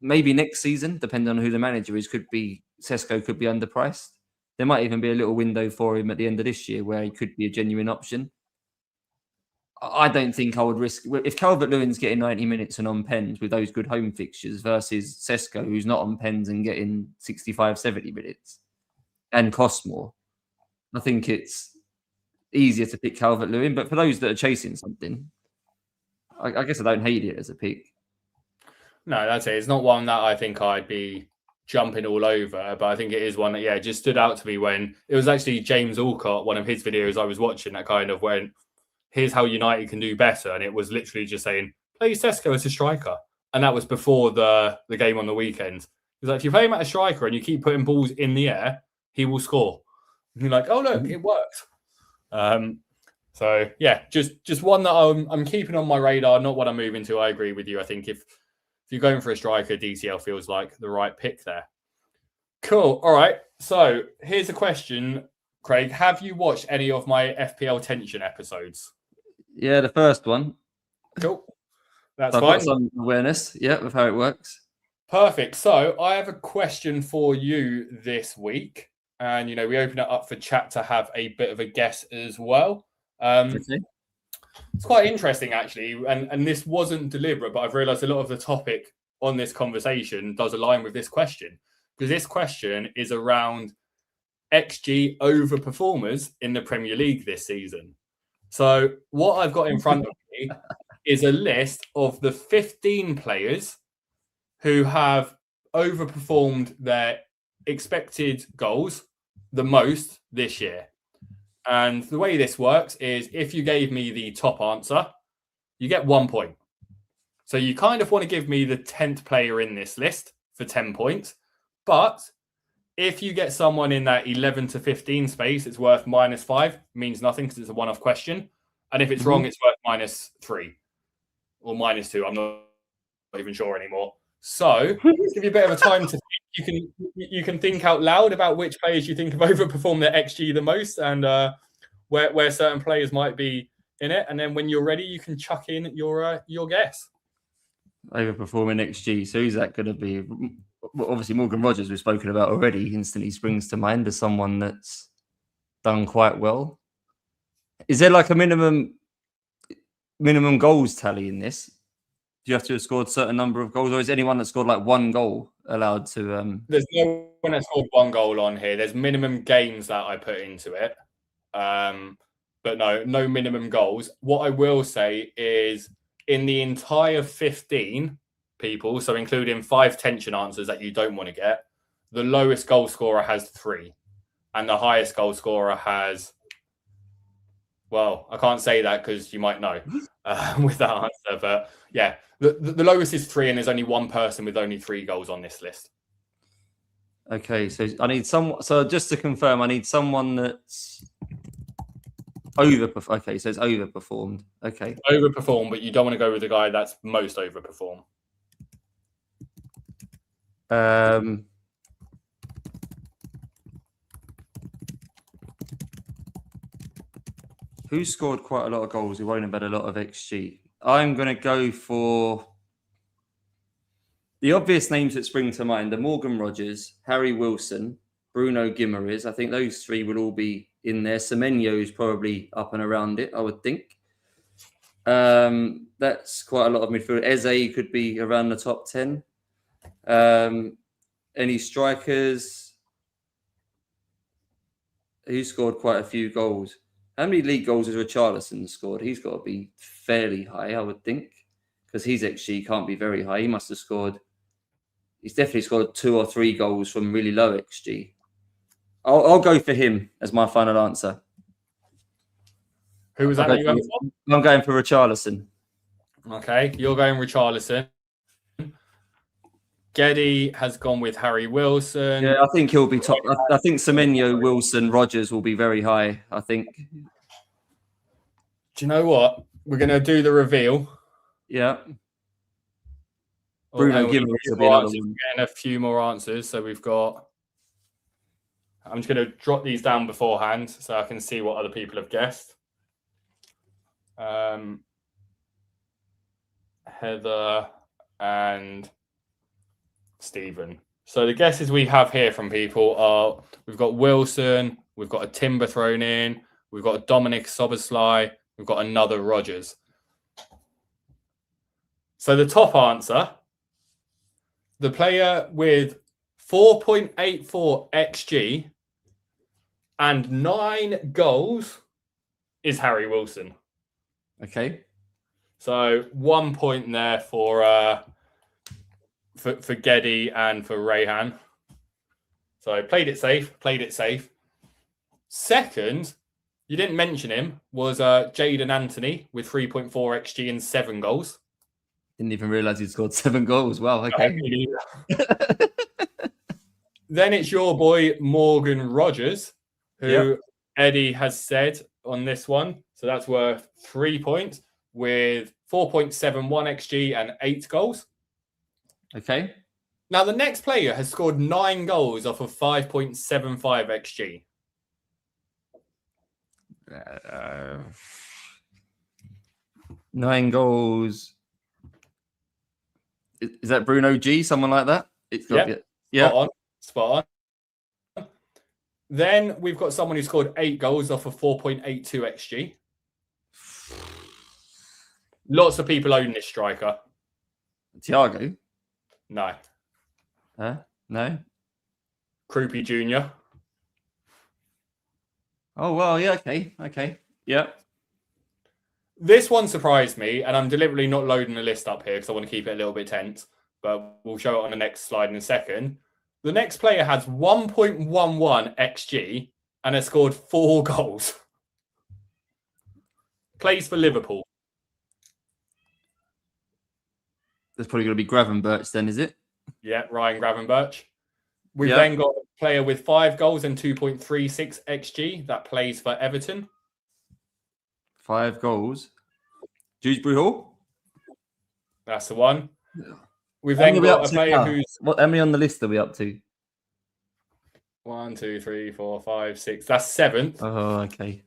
maybe next season, depending on who the manager is, Sesko could be underpriced. There might even be a little window for him at the end of this year where he could be a genuine option. I don't think I would risk... If Calvert-Lewin's getting 90 minutes and on pens with those good home fixtures versus Sesko, who's not on pens and getting 65, 70 minutes and costs more, I think it's easier to pick Calvert-Lewin. But for those that are chasing something, I guess I don't hate it as a pick. No, that's it. It's not one that I think I'd be jumping all over, but I think it is one that, just stood out to me when it was actually James Alcott, one of his videos I was watching, that kind of went, here's how United can do better. And it was literally just saying, play Sesko as a striker. And that was before the game on the weekend. He was like, if you play him at a striker and you keep putting balls in the air, he will score. And you're like, oh, look, it works. So, just one that I'm keeping on my radar, not what I'm moving to. I agree with you. I think if you're going for a striker, DCL feels like the right pick there. Cool. All right. So here's a question, Craig. Have you watched any of my FPL Tension episodes? Yeah, the first one. Cool. That's so fine. I've got some awareness, of how it works. Perfect. So I have a question for you this week. And, we open it up for chat to have a bit of a guess as well. It's quite interesting, actually. And this wasn't deliberate, but I've realised a lot of the topic on this conversation does align with this question. Because this question is around XG overperformers in the Premier League this season. So what I've got in front of me is a list of the 15 players who have overperformed their expected goals the most this year. And the way this works is if you gave me the top answer, you get 1 point. So you kind of want to give me the 10th player in this list for 10 points. But if you get someone in that 11 to 15 space, it's worth -5. Means nothing because it's a one-off question. And if it's wrong, it's worth -3 or -2. I'm not even sure anymore. So let's give you a bit of a time to think. You can think out loud about which players you think have overperformed their XG the most and where certain players might be in it. And then when you're ready, you can chuck in your guess. Overperforming XG. So who's that going to be? Well, obviously, Morgan Rogers we've spoken about already. Instantly springs to mind as someone that's done quite well. Is there like a minimum goals tally in this? Do you have to have scored a certain number of goals, or is anyone that scored like one goal allowed to? There's no one that scored one goal on here. There's minimum games that I put into it, but no minimum goals. What I will say is, in the entire 15 people, so including 5 tension answers that you don't want to get, the lowest goal scorer has 3, and the highest goal scorer has. Well, I can't say that because you might know with that answer, but yeah, the lowest is 3, and there's only one person with only 3 goals on this list. Okay, so I need someone. So just to confirm, I need someone that's overperformed. Okay, so it's overperformed. Okay, overperformed, but you don't want to go with the guy that's most overperformed. Who scored quite a lot of goals? Who won't have had a lot of XG? I'm going to go for the obvious names that spring to mind are Morgan Rogers, Harry Wilson, Bruno Guimaraes. I think those 3 will all be in there. Semenyo's probably up and around it, I would think. That's quite a lot of midfield. Eze could be around the top 10. Any strikers? Who scored quite a few goals? How many league goals has Richarlison scored? He's got to be fairly high, I would think, because his XG can't be very high. He must have scored. He's definitely scored 2 or 3 goals from really low XG. I'll go for him as my final answer. Who was that? I'm going for Richarlison. Okay, you're going Richarlison. Geddy has gone with Harry Wilson. Yeah, I think he'll be top. I think Semenyo, Wilson, Rogers will be very high, I think. Do you know what? We're going to do the reveal. Yeah. Bruno Guimaraes will be another one. Getting a few more answers. So we've got... I'm just going to drop these down beforehand so I can see what other people have guessed. Heather and Stephen. So the guesses we have here from people are, we've got Wilson, we've got a Timber thrown in, we've got a Dominic Soboslai, we've got another Rogers. So the top answer, the player with 4.84 XG and 9 goals is Harry Wilson. Okay. So 1 point there for Geddy and for Rayhan. So played it safe. Second, you didn't mention him, was Jaden Anthony with 3.4 XG and 7 goals. Didn't even realise he'd scored 7 goals. Wow, okay. Then it's your boy Morgan Rogers, who Eddie has said on this one. So that's worth 3 points with 4.71 XG and 8 goals. Okay. Now, the next player has scored 9 goals off of 5.75 XG. 9 goals. Is that Bruno G? Someone like that? Spot on. Then we've got someone who scored 8 goals off of 4.82 XG. Lots of people own this striker. Thiago? No. No? Krupi Jr. Oh, well, yeah, okay. Yeah. This one surprised me, and I'm deliberately not loading the list up here because I want to keep it a little bit tense, but we'll show it on the next slide in a second. The next player has 1.11 XG and has scored 4 goals. Plays for Liverpool. That's probably going to be Gravenberch then, is it? Yeah, Ryan Gravenberch. We've Yeah. then got a player with 5 goals and 2.36 XG that plays for Everton. 5 goals. Dewsbury Hall? That's the one. We've How then many got are we a up to player now? who's How many on the list are we up to? 1, 2, 3, 4, 5, 6. That's 7th. Oh, okay.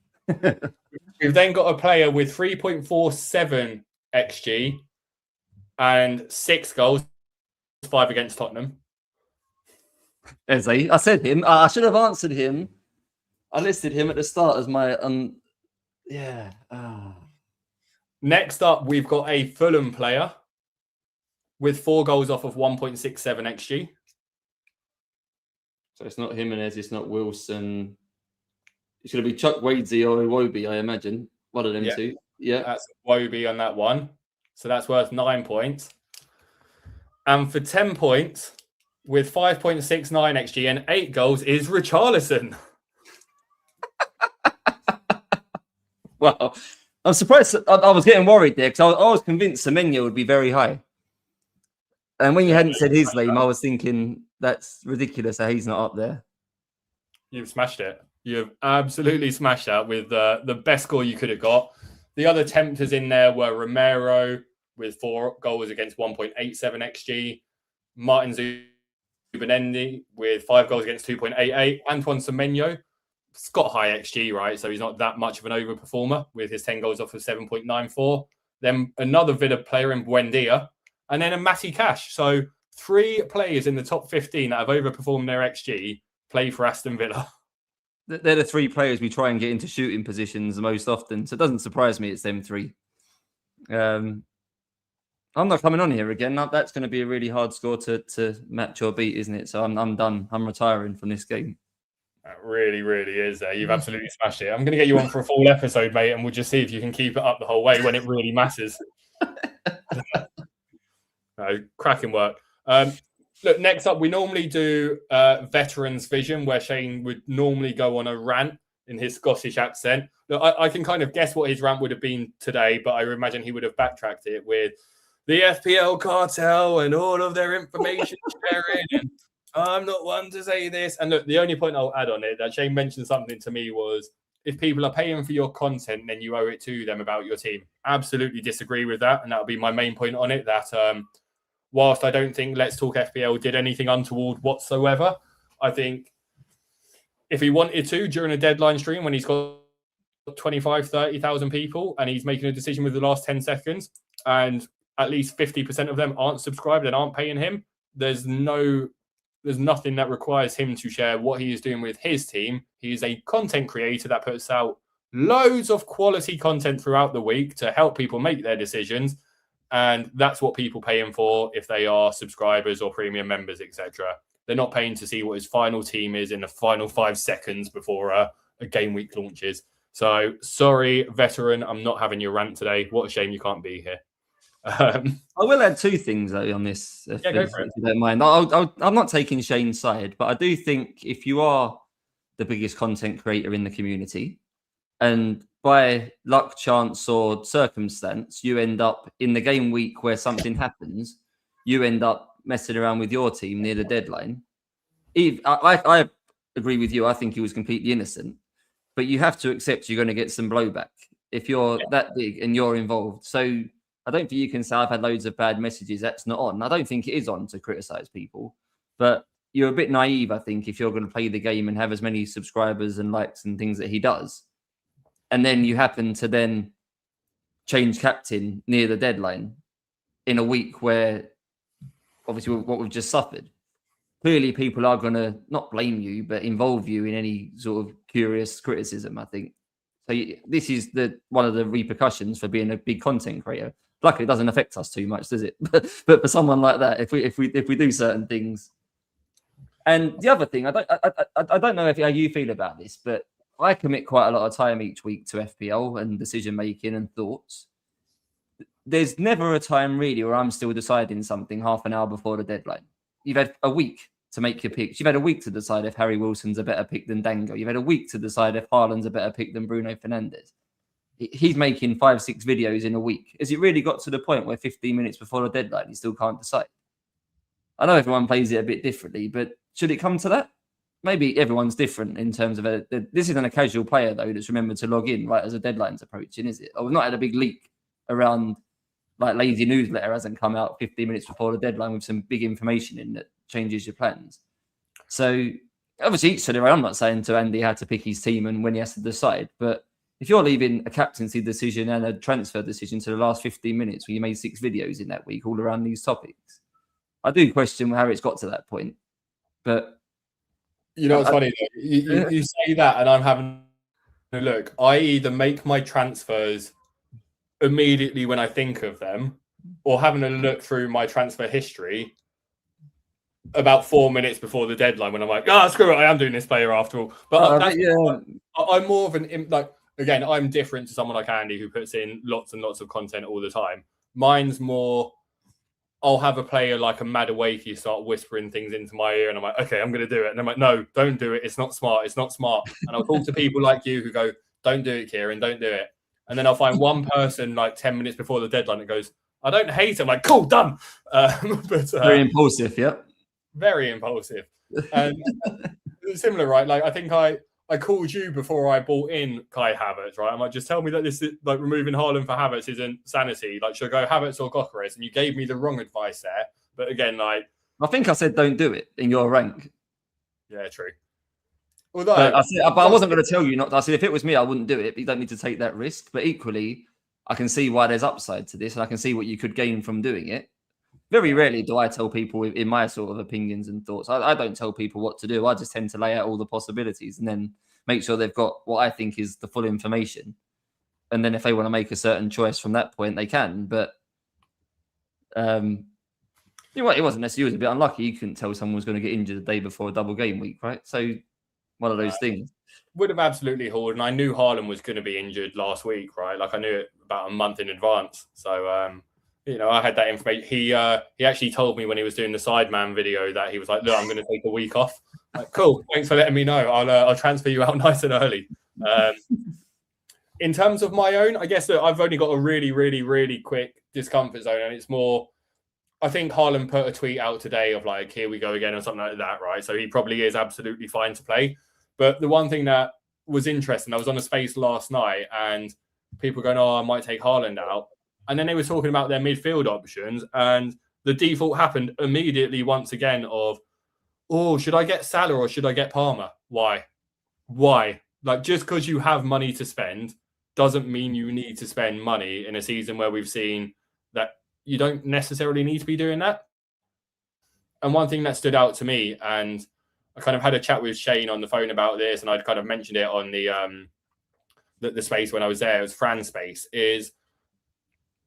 We've then got a player with 3.47 XG and 6 goals, 5 against Tottenham. Eze, I said him. I should have answered him. I listed him at the start as my yeah. Next up, we've got a Fulham player with 4 goals off of 1.67 XG. So it's not Jimenez, it's not Wilson. It's going to be Chuck Wadesy or Iwobi, I imagine. One of them two. Yeah. That's Iwobi on that one. So that's worth 9 points. And for 10 points, with 5.69 XG and 8 goals, is Richarlison. Well, I'm surprised. I was getting worried there because I was convinced Semenyo would be very high. And when you hadn't said his name, I was thinking that's ridiculous that he's not up there. You've smashed it. You've absolutely smashed that with the best score you could have got. The other tempters in there were Romero with 4 goals against 1.87 XG, Martin Zubimendi with 5 goals against 2.88, Antoine Semenyo. It's got high XG, right? So he's not that much of an overperformer with his 10 goals off of 7.94. Then another Villa player in Buendia, and then a Matty Cash. So 3 players in the top 15 that have overperformed their XG play for Aston Villa. They're the 3 players we try and get into shooting positions the most often. So it doesn't surprise me it's them 3. I'm not coming on here again. That's going to be a really hard score to match or beat, isn't it? So I'm done. I'm retiring from this game. That really, really is. You've absolutely smashed it. I'm going to get you on for a full episode, mate, and we'll just see if you can keep it up the whole way when it really matters. Cracking work. Look, next up, we normally do Veterans Vision, where Shane would normally go on a rant in his Scottish accent. Look, I can kind of guess what his rant would have been today, but I imagine he would have backtracked it with the FPL cartel and all of their information sharing. And I'm not one to say this. And look, the only point I'll add on it that Shane mentioned something to me was if people are paying for your content, then you owe it to them about your team. Absolutely disagree with that. And that'll be my main point on it, that whilst I don't think Let's Talk FPL did anything untoward whatsoever, I think if he wanted to during a deadline stream when he's got 25, 30,000 people and he's making a decision with the last 10 seconds and at least 50% of them aren't subscribed and aren't paying him, there's nothing that requires him to share what he is doing with his team. He is a content creator that puts out loads of quality content throughout the week to help people make their decisions. And that's what people pay him for if they are subscribers or premium members, etc. They're not paying to see what his final team is in the final 5 seconds before a game week launches. So, sorry, veteran, I'm not having your rant today. What a shame you can't be here. I will add 2 things though on this, if go for it. you don't mind. I'm not taking Shane's side, but I do think if you are the biggest content creator in the community, and by luck, chance, or circumstance, you end up in the game week where something happens, you end up messing around with your team near the deadline. I agree with you. I think he was completely innocent, but you have to accept you're going to get some blowback if you're that big and you're involved. So I don't think you can say I've had loads of bad messages. That's not on. I don't think it is on to criticize people, but you're a bit naive, I think, if you're going to play the game and have as many subscribers and likes and things that he does. And then you happen to then change captain near the deadline in a week where obviously what we've just suffered. Clearly people are going to not blame you, but involve you in any sort of curious criticism, I think. So this is one of the repercussions for being a big content creator. Luckily, it doesn't affect us too much, does it? But for someone like that, if we do certain things, and the other thing, I don't know how you feel about this, but I commit quite a lot of time each week to FPL and decision making and thoughts. There's never a time really where I'm still deciding something half an hour before the deadline. You've had a week to make your picks. You've had a week to decide if Harry Wilson's a better pick than Dango. You've had a week to decide if Haaland's a better pick than Bruno Fernandes. he's making 5-6 videos in a week. Has it really got to the point where 15 minutes before the deadline, he still can't decide? I know everyone plays it a bit differently, but should it come to that? Maybe everyone's different in terms of this isn't a casual player, though, that's remembered to log in right as a deadline's approaching, is it? Or we've not had a big leak around, like Lazy Newsletter hasn't come out 15 minutes before the deadline with some big information in that changes your plans. So obviously, each to their own. I'm not saying to Andy how to pick his team and when he has to decide, but if you're leaving a captaincy decision and a transfer decision to the last 15 minutes where you made 6 videos in that week all around these topics, I do question how it's got to that point. But you know what's funny? You say that, and I'm having a look. I either make my transfers immediately when I think of them, or having a look through my transfer history about 4 minutes before the deadline when I'm like, screw it, I am doing this player after all. But I'm more of an again, I'm different to someone like Andy who puts in lots and lots of content all the time. Mine's more, I'll have a player like a Madueke start whispering things into my ear, and I'm like, okay, I'm going to do it. And I'm like, no, don't do it. It's not smart. It's not smart. And I'll talk to people like you who go, don't do it, Kieran, don't do it. And then I'll find one person like 10 minutes before the deadline that goes, I don't hate it. I'm like, cool, done. Very impulsive, yeah. Very impulsive. And similar, right? Like, I think I called you before I bought in Kai Havertz, right? I'm like, just tell me that this is like removing Haaland for Havertz isn't sanity. Like, should I go Havertz or Gyökeres? And you gave me the wrong advice there. But again, like, I think I said don't do it in your rank. Yeah, true. Although, but I wasn't going to tell you not. I said if it was me, I wouldn't do it. But you don't need to take that risk. But equally, I can see why there's upside to this, and I can see what you could gain from doing it. Very rarely do I tell people in my sort of opinions and thoughts. I don't tell people what to do. I just tend to lay out all the possibilities and then make sure they've got what I think is the full information. And then if they want to make a certain choice from that point, they can. But it wasn't necessarily, he was a bit unlucky. You couldn't tell someone was going to get injured the day before a double game week, right? So one of those things. Would have absolutely hauled. And I knew Haaland was going to be injured last week, right? Like I knew it about a month in advance. So, I had that information. He actually told me when he was doing the Sideman video that he was like, look, I'm going to take a week off. Like, cool. Thanks for letting me know. I'll transfer you out nice and early. In terms of my own, I guess that I've only got a really, really, really quick discomfort zone. And it's more, I think Haaland put a tweet out today of like, here we go again or something like that, right? So he probably is absolutely fine to play. But the one thing that was interesting, I was on a space last night and people going, I might take Haaland out. And then they were talking about their midfield options, and the default happened immediately once again of, should I get Salah or should I get Palmer? Why? Like, just because you have money to spend doesn't mean you need to spend money in a season where we've seen that you don't necessarily need to be doing that. And one thing that stood out to me, and I kind of had a chat with Shane on the phone about this, and I'd kind of mentioned it on the space when I was there, it was Fran's space, is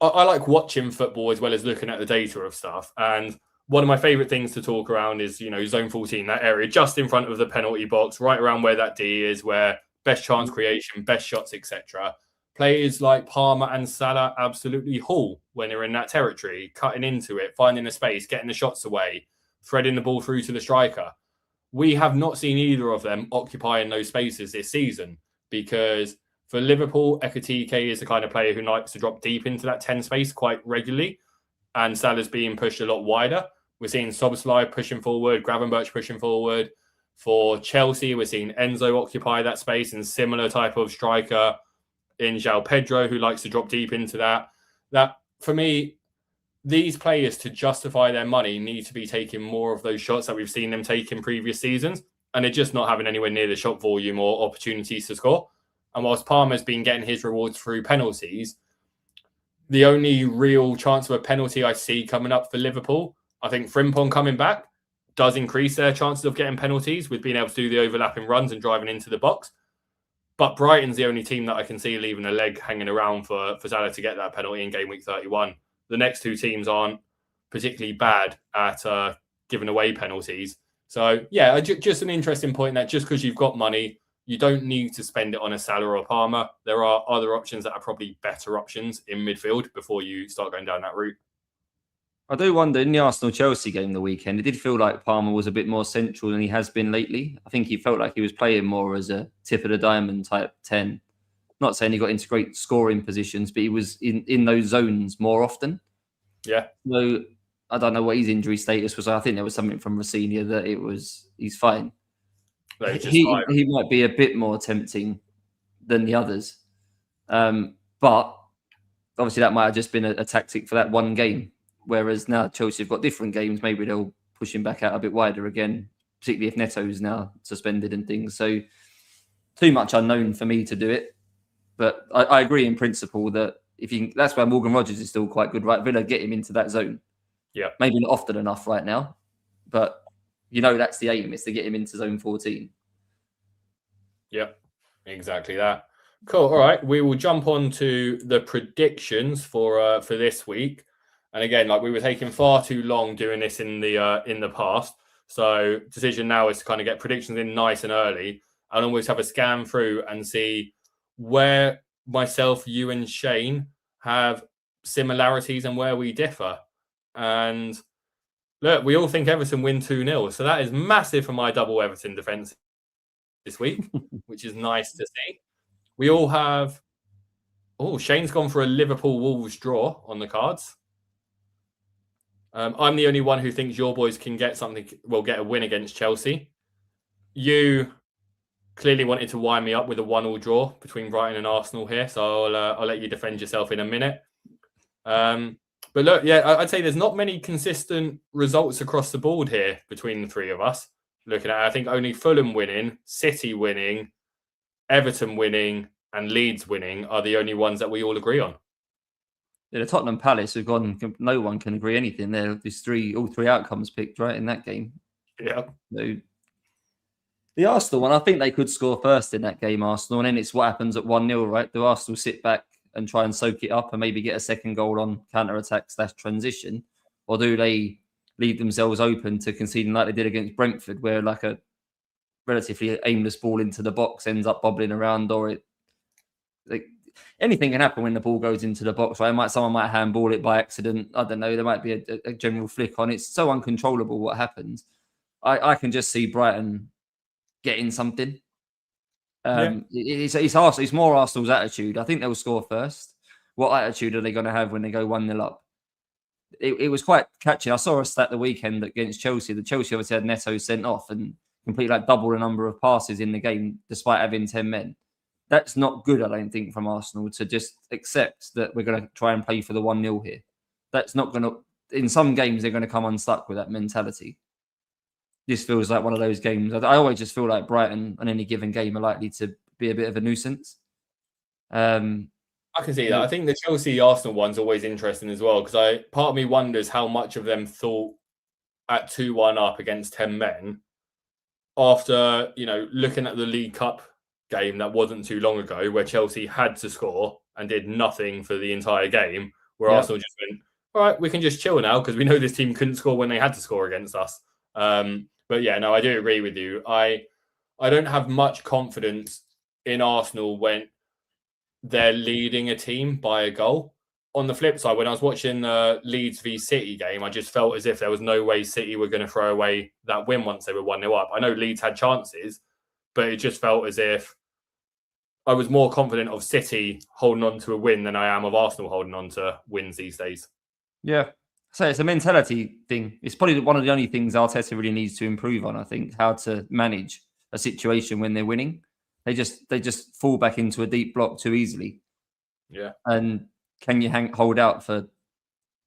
I like watching football as well as looking at the data of stuff. And one of my favorite things to talk around is, zone 14, that area just in front of the penalty box, right around where that D is, where best chance creation, best shots, etc. Players like Palmer and Salah absolutely haul when they're in that territory, cutting into it, finding a space, getting the shots away, threading the ball through to the striker. We have not seen either of them occupying those spaces this season, because for Liverpool, Ekitike is the kind of player who likes to drop deep into that 10 space quite regularly, and Salah's being pushed a lot wider. We're seeing Szoboszlai pushing forward, Gravenberch pushing forward. For Chelsea, we're seeing Enzo occupy that space, and similar type of striker in João Pedro who likes to drop deep into that. That, for me, these players, to justify their money, need to be taking more of those shots that we've seen them take in previous seasons, and they're just not having anywhere near the shot volume or opportunities to score. And whilst Palmer's been getting his rewards through penalties, the only real chance of a penalty I see coming up for Liverpool, I think Frimpong coming back does increase their chances of getting penalties with being able to do the overlapping runs and driving into the box. But Brighton's the only team that I can see leaving a leg hanging around for Salah to get that penalty in game week 31. The next two teams aren't particularly bad at giving away penalties. So, yeah, just an interesting point that just because you've got money, you don't need to spend it on a Salah or a Palmer. There are other options that are probably better options in midfield before you start going down that route. I do wonder, in the Arsenal-Chelsea game the weekend, it did feel like Palmer was a bit more central than he has been lately. I think he felt like he was playing more as a tip of the diamond type 10 not saying he got into great scoring positions, but he was in those zones more often. Yeah. So I don't know what his injury status was. I think there was something from Rossignol that he's fine. He might be a bit more tempting than the others. But obviously that might have just been a tactic for that one game. Whereas now Chelsea have got different games. Maybe they'll push him back out a bit wider again, particularly if Neto's now suspended and things. So too much unknown for me to do it. But I agree in principle that that's why Morgan Rogers is still quite good, right? Villa, get him into that zone. Yeah. Maybe not often enough right now, but that's the aim, is to get him into zone 14. Yep, exactly that. Cool. All right, we will jump on to the predictions for this week. And again, like we were taking far too long doing this in the past. So decision now is to kind of get predictions in nice and early and always have a scan through and see where myself, you and Shane have similarities and where we differ. And look, we all think Everton win 2-0. So that is massive for my double Everton defence this week, which is nice to see. We all have... Oh, Shane's gone for a Liverpool-Wolves draw on the cards. I'm the only one who thinks your boys can get a win against Chelsea. You clearly wanted to wind me up with a 1-1 draw between Brighton and Arsenal here, so I'll let you defend yourself in a minute. But look, yeah, I'd say there's not many consistent results across the board here between the three of us. Looking at it, I think only Fulham winning, City winning, Everton winning, and Leeds winning are the only ones that we all agree on. Yeah, the Tottenham Palace have gone. No one can agree anything. There's all three outcomes picked right in that game. Yeah. So the Arsenal one, I think they could score first in that game, Arsenal, and then it's what happens at 1-0, right? Do Arsenal sit back and try and soak it up and maybe get a second goal on counter-attack / transition? Or do they leave themselves open to conceding like they did against Brentford, where like a relatively aimless ball into the box ends up bobbling around, or anything can happen when the ball goes into the box, right? Someone might handball it by accident. I don't know. There might be a general flick on. It's so uncontrollable what happens. I can just see Brighton getting something. It's more Arsenal's attitude. I think they'll score first. What attitude are they going to have when they go 1-0 up? It was quite catchy. I saw a stat the weekend against Chelsea. The Chelsea obviously had Neto sent off and completely double the number of passes in the game despite having 10 men. That's not good, I don't think, from Arsenal to just accept that we're going to try and play for the 1-0 here. That's not going to... In some games, they're going to come unstuck with that mentality. This feels like one of those games. I always just feel like Brighton on any given game are likely to be a bit of a nuisance. I can see that. I think the Chelsea-Arsenal one's always interesting as well, because part of me wonders how much of them thought at 2-1 up against 10 men after, looking at the League Cup game that wasn't too long ago, where Chelsea had to score and did nothing for the entire game, where Arsenal just went, all right, we can just chill now because we know this team couldn't score when they had to score against us. But yeah, no, I do agree with you. I don't have much confidence in Arsenal when they're leading a team by a goal. On the flip side, when I was watching the Leeds v City game, I just felt as if there was no way City were going to throw away that win once they were 1-0 up. I know Leeds had chances, but it just felt as if I was more confident of City holding on to a win than I am of Arsenal holding on to wins these days. Yeah. So it's a mentality thing. It's probably one of the only things Arteta really needs to improve on, I think, how to manage a situation when they're winning. They just fall back into a deep block too easily. Yeah. And can you hold out for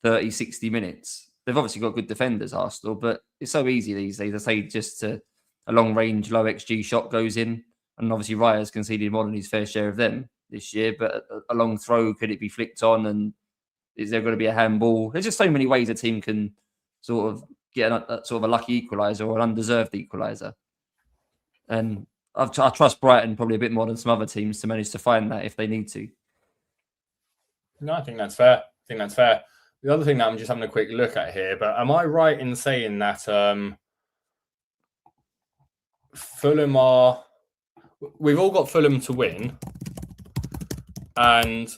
30, 60 minutes? They've obviously got good defenders, Arsenal, but it's so easy these days. I say just a long-range, low-XG shot goes in, and obviously Raya's conceded more than his fair share of them this year, but a long throw, could it be flicked on, and is there going to be a handball? There's just so many ways a team can sort of get a sort of a lucky equaliser or an undeserved equaliser. And I trust Brighton probably a bit more than some other teams to manage to find that if they need to. No, I think that's fair. The other thing that I'm just having a quick look at here, but am I right in saying that Fulham are... We've all got Fulham to win, and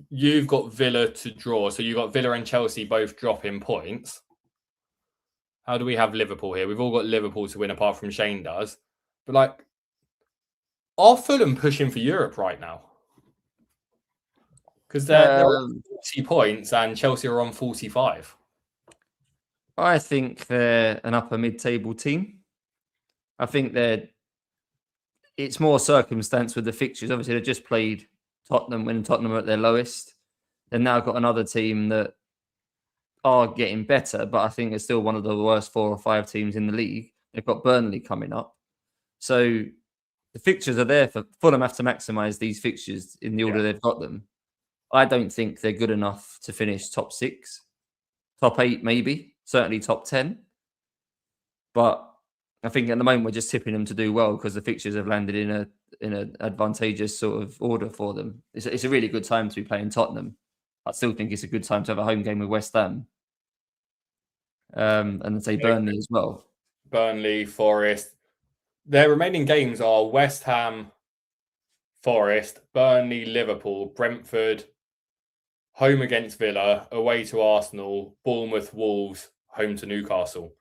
you've got Villa to draw. So you've got Villa and Chelsea both dropping points. How do we have Liverpool here? We've all got Liverpool to win apart from Shane does. But are Fulham pushing for Europe right now? Because they're on 40 points and Chelsea are on 45. I think they're an upper mid-table team. I think it's more circumstance with the fixtures. Obviously, they've just played Tottenham when Tottenham are at their lowest. They've now got another team that are getting better, but I think it's still one of the worst 4 or 5 teams in the league. They've got Burnley coming up. So the fixtures are there for Fulham have to maximise these fixtures in the order they've got them. I don't think they're good enough to finish top 6, top 8 maybe, certainly top 10. But I think at the moment we're just tipping them to do well because the fixtures have landed in an advantageous sort of order for them. It's a really good time to be playing Tottenham. I still think it's a good time to have a home game with West Ham. And say Burnley as well. Burnley, Forest. Their remaining games are West Ham, Forest, Burnley, Liverpool, Brentford, home against Villa, away to Arsenal, Bournemouth, Wolves, home to Newcastle.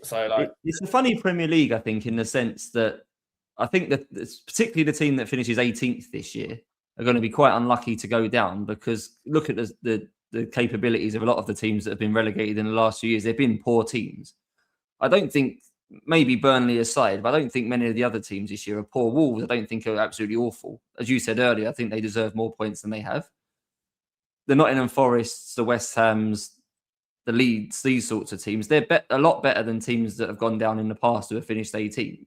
So it's a funny Premier League, I think, in the sense that I think that particularly the team that finishes 18th this year are going to be quite unlucky to go down because look at the capabilities of a lot of the teams that have been relegated in the last few years. They've been poor teams. I don't think, maybe Burnley aside, but I don't think many of the other teams this year are poor. Wolves, I don't think are absolutely awful. As you said earlier, I think they deserve more points than they have. The Nottingham Forests, the West Hams, the Leeds, these sorts of teams, they're a lot better than teams that have gone down in the past who have finished 18th.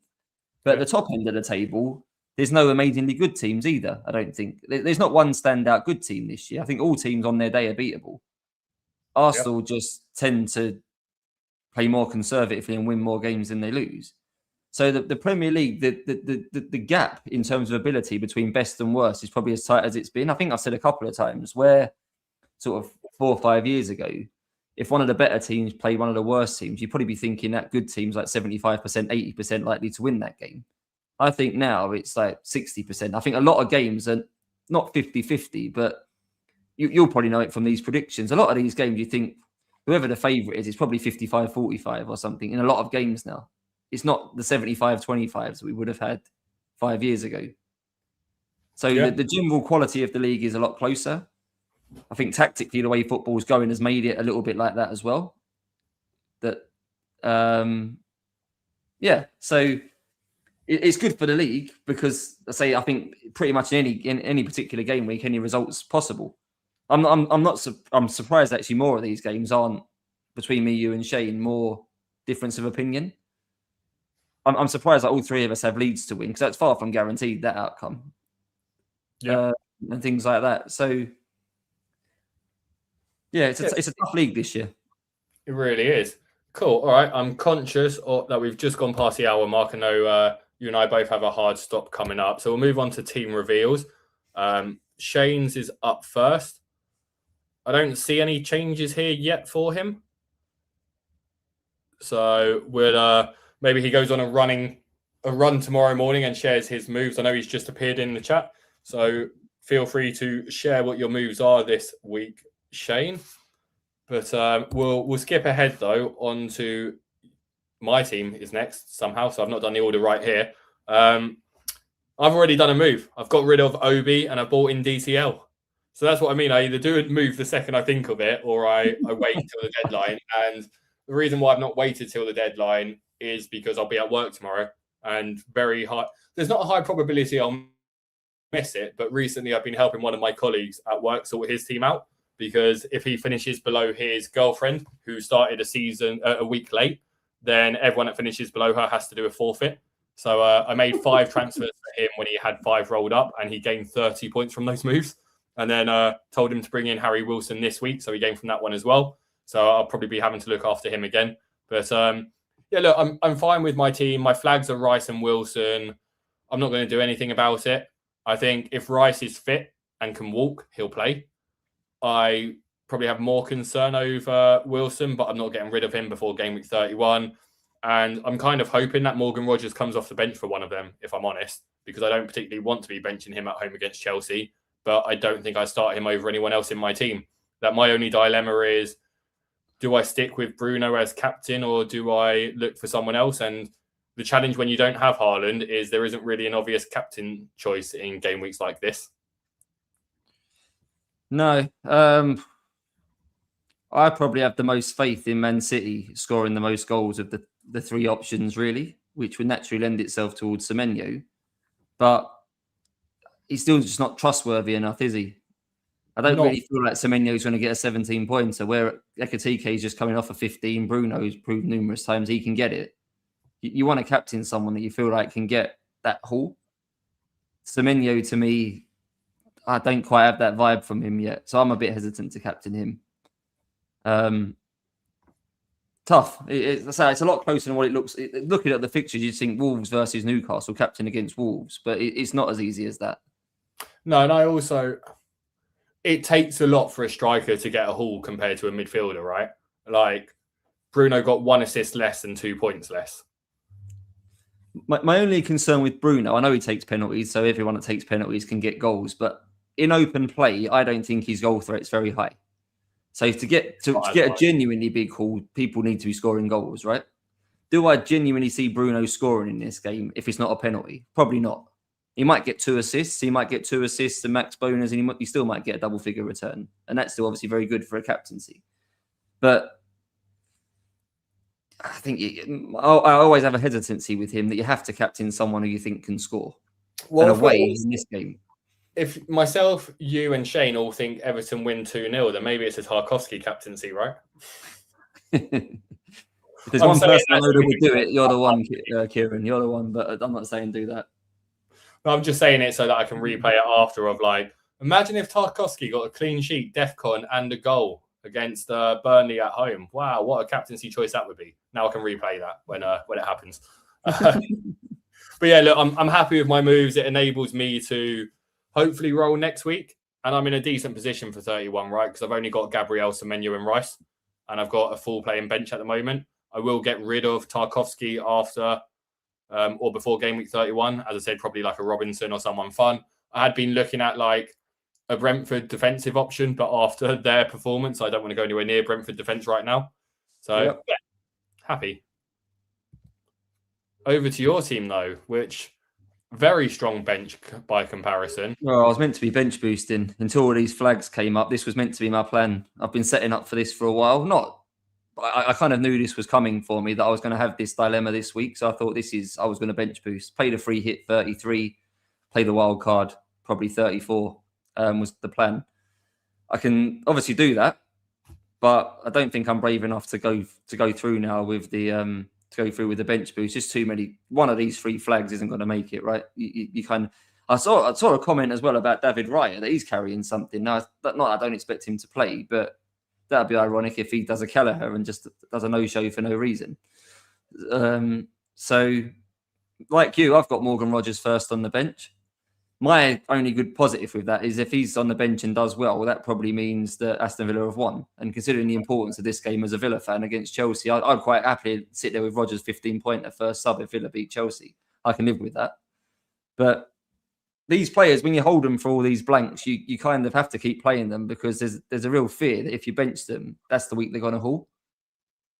But at the top end of the table, there's no amazingly good teams either, I don't think. There's not one standout good team this year. I think all teams on their day are beatable. Arsenal just tend to play more conservatively and win more games than they lose. So the Premier League, the gap in terms of ability between best and worst is probably as tight as it's been. I think I've said a couple of times where sort of 4 or 5 years ago, if one of the better teams played one of the worst teams, you'd probably be thinking that good teams like 75%, 80% likely to win that game. I think now it's like 60%. I think a lot of games are not 50-50, but you'll probably know it from these predictions. A lot of these games, you think whoever the favourite is, it's probably 55-45 or something in a lot of games now. It's not the 75-25s we would have had 5 years ago. So the general quality of the league is a lot closer. I think tactically, the way football's going has made it a little bit like that as well. So it's good for the league because I think pretty much in any particular game week, any results possible. I'm surprised actually more of these games aren't between me, you, and Shane more difference of opinion. I'm surprised that all 3 of us have Leeds to win because that's far from guaranteed that outcome. And things like that. So. Yeah, it's a tough league this year. It really is. Cool. All right. I'm conscious that we've just gone past the hour mark. I know you and I both have a hard stop coming up. So we'll move on to team reveals. Shane's is up first. I don't see any changes here yet for him. So we'll maybe he goes on a run tomorrow morning and shares his moves. I know he's just appeared in the chat. So feel free to share what your moves are this week, Shane. But we'll skip ahead though onto my team is next somehow. So I've not done the order right here. I've already done a move. I've got rid of Obi and I bought in DCL. So that's what I mean. I either do a move the second I think of it or I wait till the deadline. And the reason why I've not waited till the deadline is because I'll be at work tomorrow and very high. There's not a high probability I'll miss it. But recently I've been helping one of my colleagues at work sort his team out. Because if he finishes below his girlfriend, who started a week late, then everyone that finishes below her has to do a forfeit. So I made 5 transfers for him when he had 5 rolled up, and he gained 30 points from those moves. And then told him to bring in Harry Wilson this week, so he gained from that one as well. So I'll probably be having to look after him again. But look, I'm fine with my team. My flags are Rice and Wilson. I'm not going to do anything about it. I think if Rice is fit and can walk, he'll play. I probably have more concern over Wilson, but I'm not getting rid of him before game week 31. And I'm kind of hoping that Morgan Rogers comes off the bench for one of them, if I'm honest, because I don't particularly want to be benching him at home against Chelsea, but I don't think I start him over anyone else in my team. That my only dilemma is, do I stick with Bruno as captain or do I look for someone else? And the challenge when you don't have Haaland is there isn't really an obvious captain choice in game weeks like this. No. I probably have the most faith in Man City scoring the most goals of the three options, really, which would naturally lend itself towards Semenyo. But he's still just not trustworthy enough, is he? I don't really feel like Semenyo's going to get a 17-pointer, where Ekatike is just coming off a 15. Bruno's proved numerous times he can get it. You want to captain someone that you feel like can get that haul. Semenyo, to me, I don't quite have that vibe from him yet, so I'm a bit hesitant to captain him. Tough. It's a lot closer than what it looks. Looking at the fixtures, you'd think Wolves versus Newcastle, captain against Wolves, but it's not as easy as that. No, and I also, it takes a lot for a striker to get a haul compared to a midfielder, right? Like, Bruno got 1 assist less and 2 points less. My only concern with Bruno, I know he takes penalties, so everyone that takes penalties can get goals, but in open play, I don't think his goal threat's very high. So to get a genuinely big haul, people need to be scoring goals, right? Do I genuinely see Bruno scoring in this game if it's not a penalty? Probably not. He might get 2 assists. He might get 2 assists and max bonus, and he still might get a double-figure return. And that's still obviously very good for a captaincy. But I think I always have a hesitancy with him that you have to captain someone who you think can score. Well, and away in this game. If myself, you, and Shane all think Everton win 2-0, then maybe it's a Tarkowski captaincy, right? If there's one person I know that would do it, you're the one, Kieran. You're the one, but I'm not saying do that. No, I'm just saying it so that I can replay it after of like, imagine if Tarkowski got a clean sheet, DEFCON, and a goal against Burnley at home. Wow, what a captaincy choice that would be. Now I can replay that when it happens. But yeah, look, I'm happy with my moves. It enables me to hopefully roll next week. And I'm in a decent position for 31, right? Because I've only got Gabriel, Semenyo, and Rice. And I've got a full playing bench at the moment. I will get rid of Tarkowski after or before game week 31. As I said, probably like a Robinson or someone fun. I had been looking at like a Brentford defensive option, but after their performance, I don't want to go anywhere near Brentford defense right now. So, yeah, happy. Over to your team, though, which very strong bench by comparison. Well, I was meant to be bench boosting until all these flags came up. This was meant to be my plan. I've been setting up for this for a while. I kind of knew this was coming for me, that I was going to have this dilemma this week. So I thought I was going to bench boost. Play the free hit 33, play the wild card, probably 34 was the plan. I can obviously do that, but I don't think I'm brave enough to go through now with the the bench boost. Just too many. One of these 3 flags isn't going to make it, right? You kind of. I saw a comment as well about David Raya that he's carrying something. Now, I don't expect him to play, but that'd be ironic if he does a Kelleher and just does a no-show for no reason. So, like you, I've got Morgan Rogers first on the bench. My only good positive with that is if he's on the bench and does well, that probably means that Aston Villa have won. And considering the importance of this game as a Villa fan against Chelsea, I'd quite happily sit there with Rogers 15-pointer first sub if Villa beat Chelsea. I can live with that. But these players, when you hold them for all these blanks, you kind of have to keep playing them because there's a real fear that if you bench them, that's the week they're going to haul.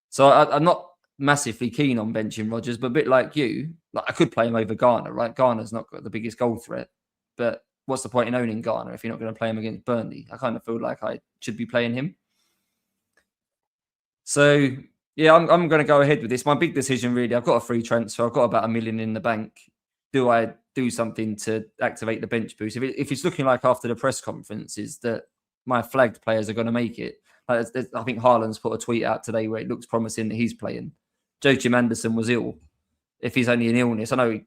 So I'm not massively keen on benching Rogers, but a bit like you, like I could play him over Garner, right? Garner's not got the biggest goal threat. But what's the point in owning Garner if you're not going to play him against Burnley? I kind of feel like I should be playing him. So, yeah, I'm going to go ahead with this. My big decision, really, I've got a free transfer. I've got about $1 million in the bank. Do I do something to activate the bench boost? If it's looking like after the press conferences that my flagged players are going to make it, I think Haaland's put a tweet out today where it looks promising that he's playing. Joachim Anderson was ill. If he's only an illness, I know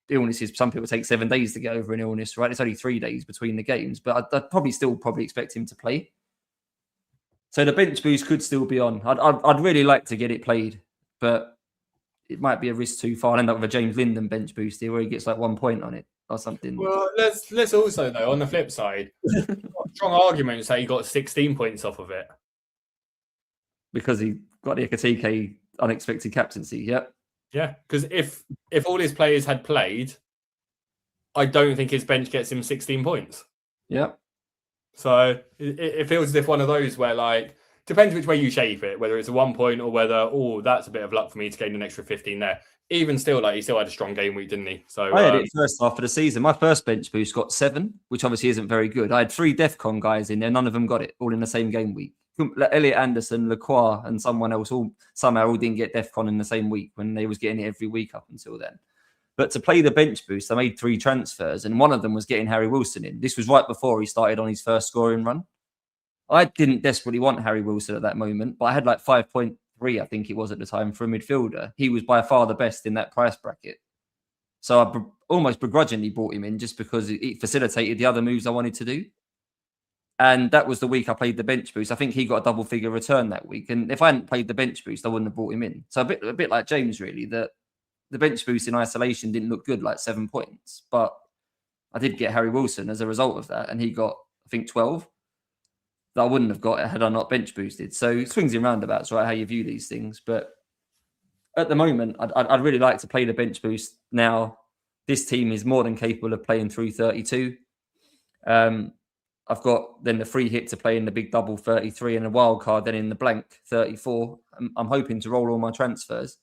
illnesses, some people take 7 days to get over an illness, right? It's only 3 days between the games, but I'd probably expect him to play. So the bench boost could still be on. I'd really like to get it played, but it might be a risk too far. I'll end up with a James Linden bench boost here where he gets like 1 point on it or something. Well, let's also, though, on the flip side, strong arguments that he got 16 points off of it. Because he got the Ekatike unexpected captaincy, yep. Yeah, because if all his players had played, I don't think his bench gets him 16 points. Yeah. So it feels as if one of those where, like, depends which way you shape it, whether it's a 1 point or whether, that's a bit of luck for me to gain an extra 15 there. Even still, like, he still had a strong game week, didn't he? So I had it first half of the season. My first bench boost got 7, which obviously isn't very good. I had 3 DEFCON guys in there. None of them got it, all in the same game week. Elliot Anderson, Lacroix, and someone else somehow all didn't get DEFCON in the same week when they was getting it every week up until then. But to play the bench boost, I made 3 transfers, and one of them was getting Harry Wilson in. This was right before he started on his first scoring run. I didn't desperately want Harry Wilson at that moment, but I had like 5.3, I think it was at the time, for a midfielder. He was by far the best in that price bracket. So I almost begrudgingly brought him in just because it facilitated the other moves I wanted to do. And that was the week I played the bench boost. I think he got a double figure return that week. And if I hadn't played the bench boost, I wouldn't have brought him in. So a bit like James, really, that the bench boost in isolation didn't look good, like 7 points. But I did get Harry Wilson as a result of that. And he got, I think, 12 that I wouldn't have got had I not bench boosted. So swings and roundabouts, right, how you view these things. But at the moment, I'd really like to play the bench boost now. This team is more than capable of playing through 32. I've got then the free hit to play in the big double 33 and a wild card, then in the blank 34. I'm hoping to roll all my transfers.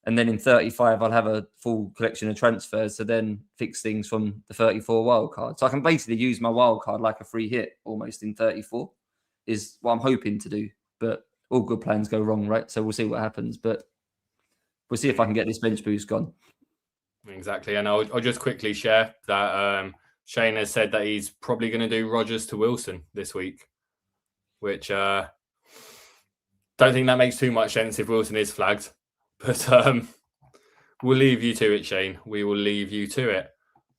And then in 35, I'll have a full collection of transfers to then fix things from the 34 wild card. So I can basically use my wild card like a free hit almost in 34 is what I'm hoping to do. But all good plans go wrong, right? So we'll see what happens. But we'll see if I can get this bench boost gone. Exactly. And I'll just quickly share that Shane has said that he's probably going to do Rodgers to Wilson this week, which don't think that makes too much sense if Wilson is flagged. But we'll leave you to it, Shane. We will leave you to it.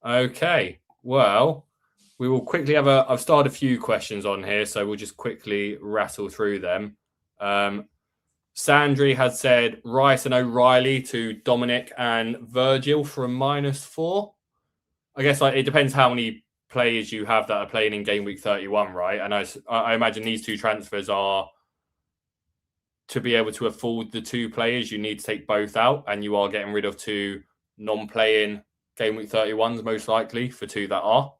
Okay. Well, we will quickly I've started a few questions on here, so we'll just quickly rattle through them. Sandri had said Rice and O'Reilly to Dominic and Virgil for a -4. I guess it depends how many players you have that are playing in game week 31, right? And I imagine these 2 transfers are to be able to afford the 2 players, you need to take both out, and you are getting rid of 2 non-playing game week 31s most likely for 2 that are.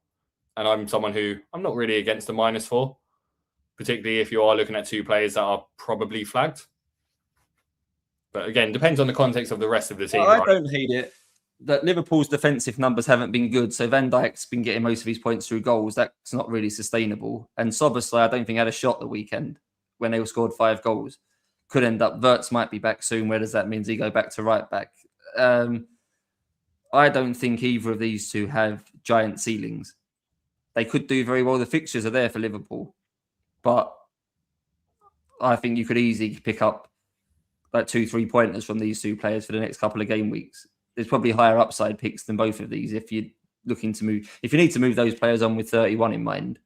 And I'm someone who I'm not really against the -4, particularly if you are looking at 2 players that are probably flagged. But again, depends on the context of the rest of the team. I don't hate it. That Liverpool's defensive numbers haven't been good. So Van Dijk's been getting most of his points through goals. That's not really sustainable. And Szoboszlai, I don't think had a shot the weekend when they scored 5 goals. Could end up, Wirtz might be back soon. Where does that mean? Does he go back to right back? I don't think either of these 2 have giant ceilings. They could do very well. The fixtures are there for Liverpool. But I think you could easily pick up like 2-3 pointers from these 2 players for the next couple of game weeks. There's probably higher upside picks than both of these if you're looking to move. If you need to move those players on with 31 in mind,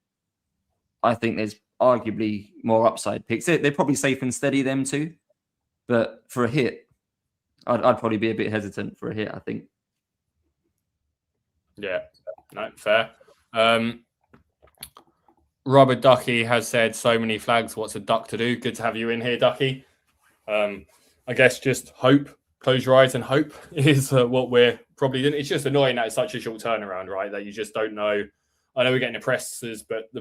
I think there's arguably more upside picks. They're probably safe and steady, them 2. But for a hit, I'd probably be a bit hesitant for a hit, I think. Yeah, no, fair. Robert Ducky has said so many flags. What's a duck to do? Good to have you in here, Ducky. I guess just hope. Close your eyes and hope is what we're probably doing. It's just annoying that it's such a short turnaround, right? That you just don't know. I know we're getting the presses, but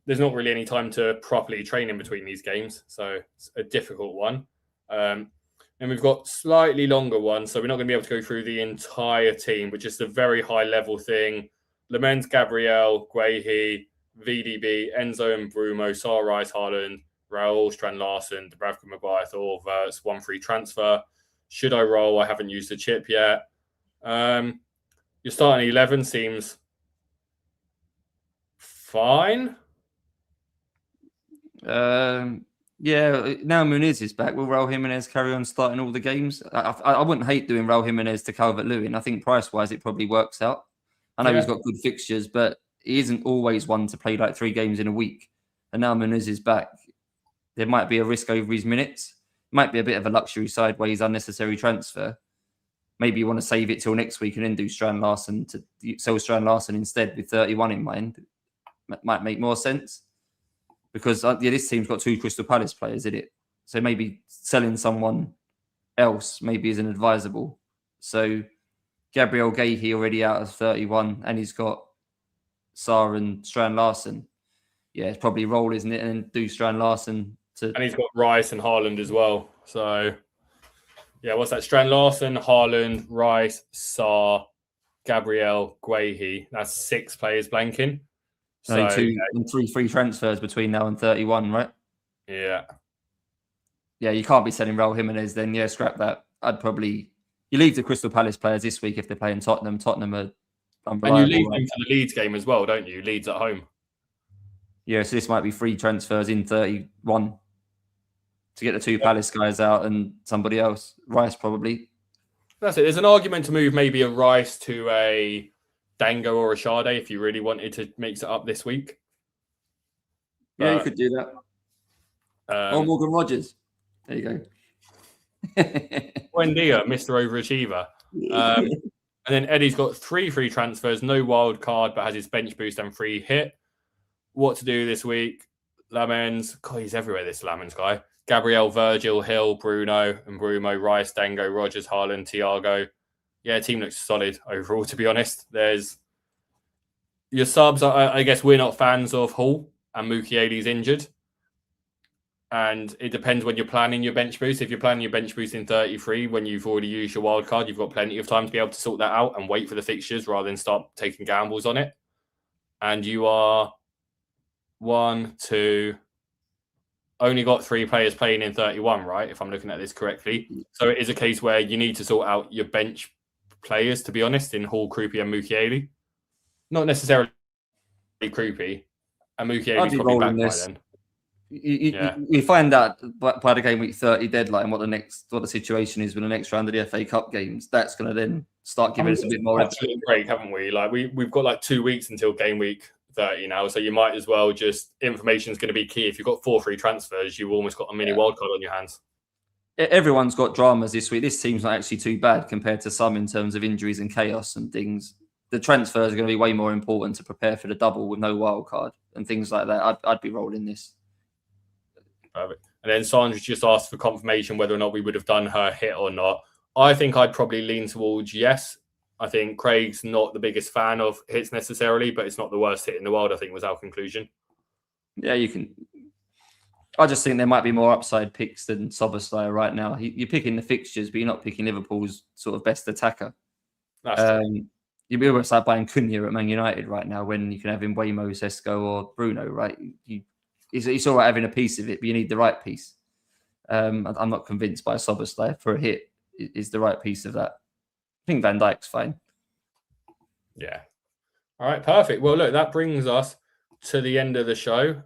there's not really any time to properly train in between these games. So it's a difficult one. And we've got slightly longer ones, so we're not going to be able to go through the entire team, but just a very high level thing. Lamens, Gabriel, Guehi, VDB, Enzo and Brumo, Sar, Rice, Haaland, Raul, Strand Larson, Dubravka, Maguire, Thor, Wirtz, 1 free transfer. Should I roll? I haven't used the chip yet. Your starting 11 seems fine. Yeah, now Muniz is back. Will Raul Jimenez carry on starting all the games? I wouldn't hate doing Raul Jimenez to Calvert-Lewin. I think price-wise it probably works out. I know he's got good fixtures, but he isn't always one to play like 3 games in a week. And now Muniz is back. There might be a risk over his minutes. Might be a bit of a luxury sideways unnecessary transfer. Maybe you want to save it till next week and then do Strand Larson to sell Strand Larson instead with 31 in mind. Might make more sense because this team's got 2 Crystal Palace players in it. So maybe selling someone else maybe isn't advisable. So Gabriel Guehi already out of 31 and he's got Sar and Strand Larson. Yeah, it's probably roll, isn't it? And do Strand Larson And he's got Rice and Haaland as well. So, yeah, what's that? Strand Larson, Haaland, Rice, Sarr, Gabriel, Guehi. That's 6 players blanking. So 2 and 3 free transfers between now and 31, right? Yeah. Yeah, you can't be selling Raul Jimenez then. Yeah, scrap that. You leave the Crystal Palace players this week if they're playing Tottenham. Tottenham are unreliable. And you leave them for the Leeds game as well, don't you? Leeds at home. Yeah, so this might be free transfers in 31 to get the 2 Palace guys out and somebody else. Rice probably. That's it. There's an argument to move maybe a Rice to a Dango or a Sade if you really wanted to mix it up this week. Yeah, you could do that. Or Morgan Rogers. There you go. Buendia, Mr. Overachiever. And then Eddie's got 3 free transfers, no wild card, but has his bench boost and free hit. What to do this week? Lamens. God, he's everywhere, this Lamens guy. Gabriel, Virgil, Hill, Bruno, and Brumo, Rice, Dango, Rogers, Haaland, Thiago. Yeah, team looks solid overall, to be honest. There's your subs. I guess we're not fans of Hall, and Mukiele's injured. And it depends when you're planning your bench boost. If you're planning your bench boost in 33, when you've already used your wild card, you've got plenty of time to be able to sort that out and wait for the fixtures rather than start taking gambles on it. And you are 1, 2, only got 3 players playing in 31, right? If I'm looking at this correctly. So it is a case where you need to sort out your bench players, to be honest, in Hall, Krupi, and Mukiele. Not necessarily Krupi, and Mukiele's probably back by then. You find out by the game week 30 deadline what the situation is with the next round of the FA Cup games. That's going to then start giving us a bit more absolute break, haven't we? Like we've got like 2 weeks until game week 30 now, so you might as well information is going to be key. If you've got 4 free transfers, you've almost got a mini wildcard on your hands. Everyone's got dramas this week. This team's not actually too bad compared to some in terms of injuries and chaos and things. The transfers are going to be way more important to prepare for the double with no wild card and things like that. I'd be rolling this. Perfect. And then Sandra just asked for confirmation whether or not we would have done her hit or not. I think I'd probably lean towards yes. I think Craig's not the biggest fan of hits necessarily, but it's not the worst hit in the world, I think was our conclusion. Yeah, you can. I just think there might be more upside picks than Soboslai right now. You're picking the fixtures, but you're not picking Liverpool's sort of best attacker. You'd be almost like buying Cunha at Man United right now when you can have Mbeumo, Sesko, or Bruno, right? It's all right having a piece of it, but you need the right piece. I'm not convinced by Soboslai for a hit is the right piece of that. I think Van Dijk's fine. Yeah. All right, perfect. Well, look, that brings us to the end of the show.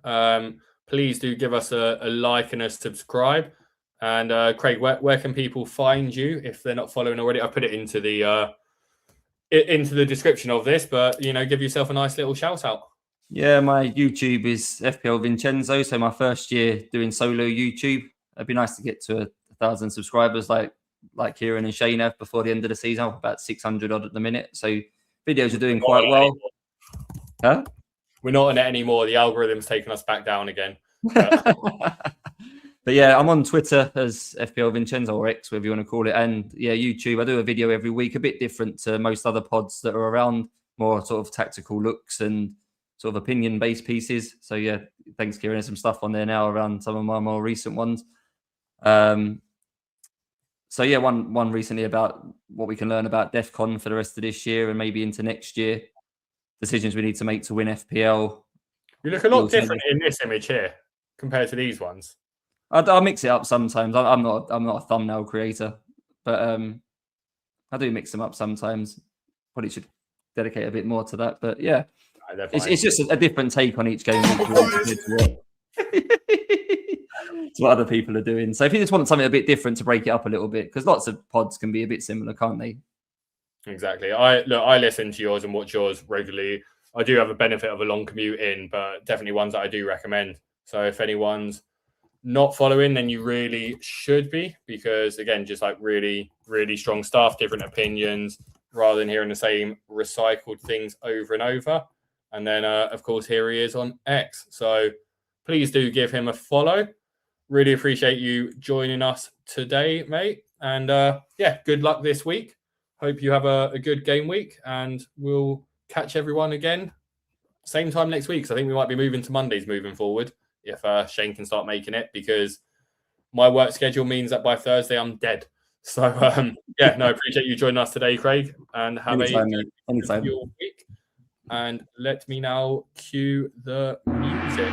Please do give us a like and a subscribe. And Craig, where can people find you if they're not following already? I put it into the description of this, but give yourself a nice little shout out. Yeah, my YouTube is FPL Vincenzo. So my first year doing solo YouTube. It'd be nice to get to 1,000 subscribers like Kieran and Shane have before the end of the season. I'm about 600 odd at the minute. So videos are doing quite well. Huh? We're not on it anymore. The algorithm's taking us back down again. But yeah, I'm on Twitter as FPL Vincenzo or X, whatever you want to call it. And yeah, YouTube, I do a video every week, a bit different to most other pods that are around, more sort of tactical looks and sort of opinion-based pieces. So yeah, thanks, Kieran. There's some stuff on there now around some of my more recent ones. So yeah, one recently about what we can learn about DEF CON for the rest of this year and maybe into next year. Decisions we need to make to win FPL. You look a lot different in this image here compared to these ones. I'll mix it up sometimes. I'm not a thumbnail creator, but I do mix them up sometimes. Probably should dedicate a bit more to that. But yeah, it's just a different take on each game. To what other people are doing. So if you just want something a bit different to break it up a little bit, because lots of pods can be a bit similar, can't they? Exactly. I listen to yours and watch yours regularly. I do have a benefit of a long commute in, but definitely ones that I do recommend. So if anyone's not following, then you really should be, because again, just like really, really strong stuff, different opinions, rather than hearing the same recycled things over and over. And then, of course, here he is on X. So please do give him a follow. Really appreciate you joining us today, mate. And yeah, good luck this week. Hope you have a good game week, and we'll catch everyone again same time next week. So I think we might be moving to Mondays moving forward, if Shane can start making it, because my work schedule means that by Thursday I'm dead. So yeah, no, I appreciate you joining us today, Craig, and have anytime. your week. And let me now cue the music.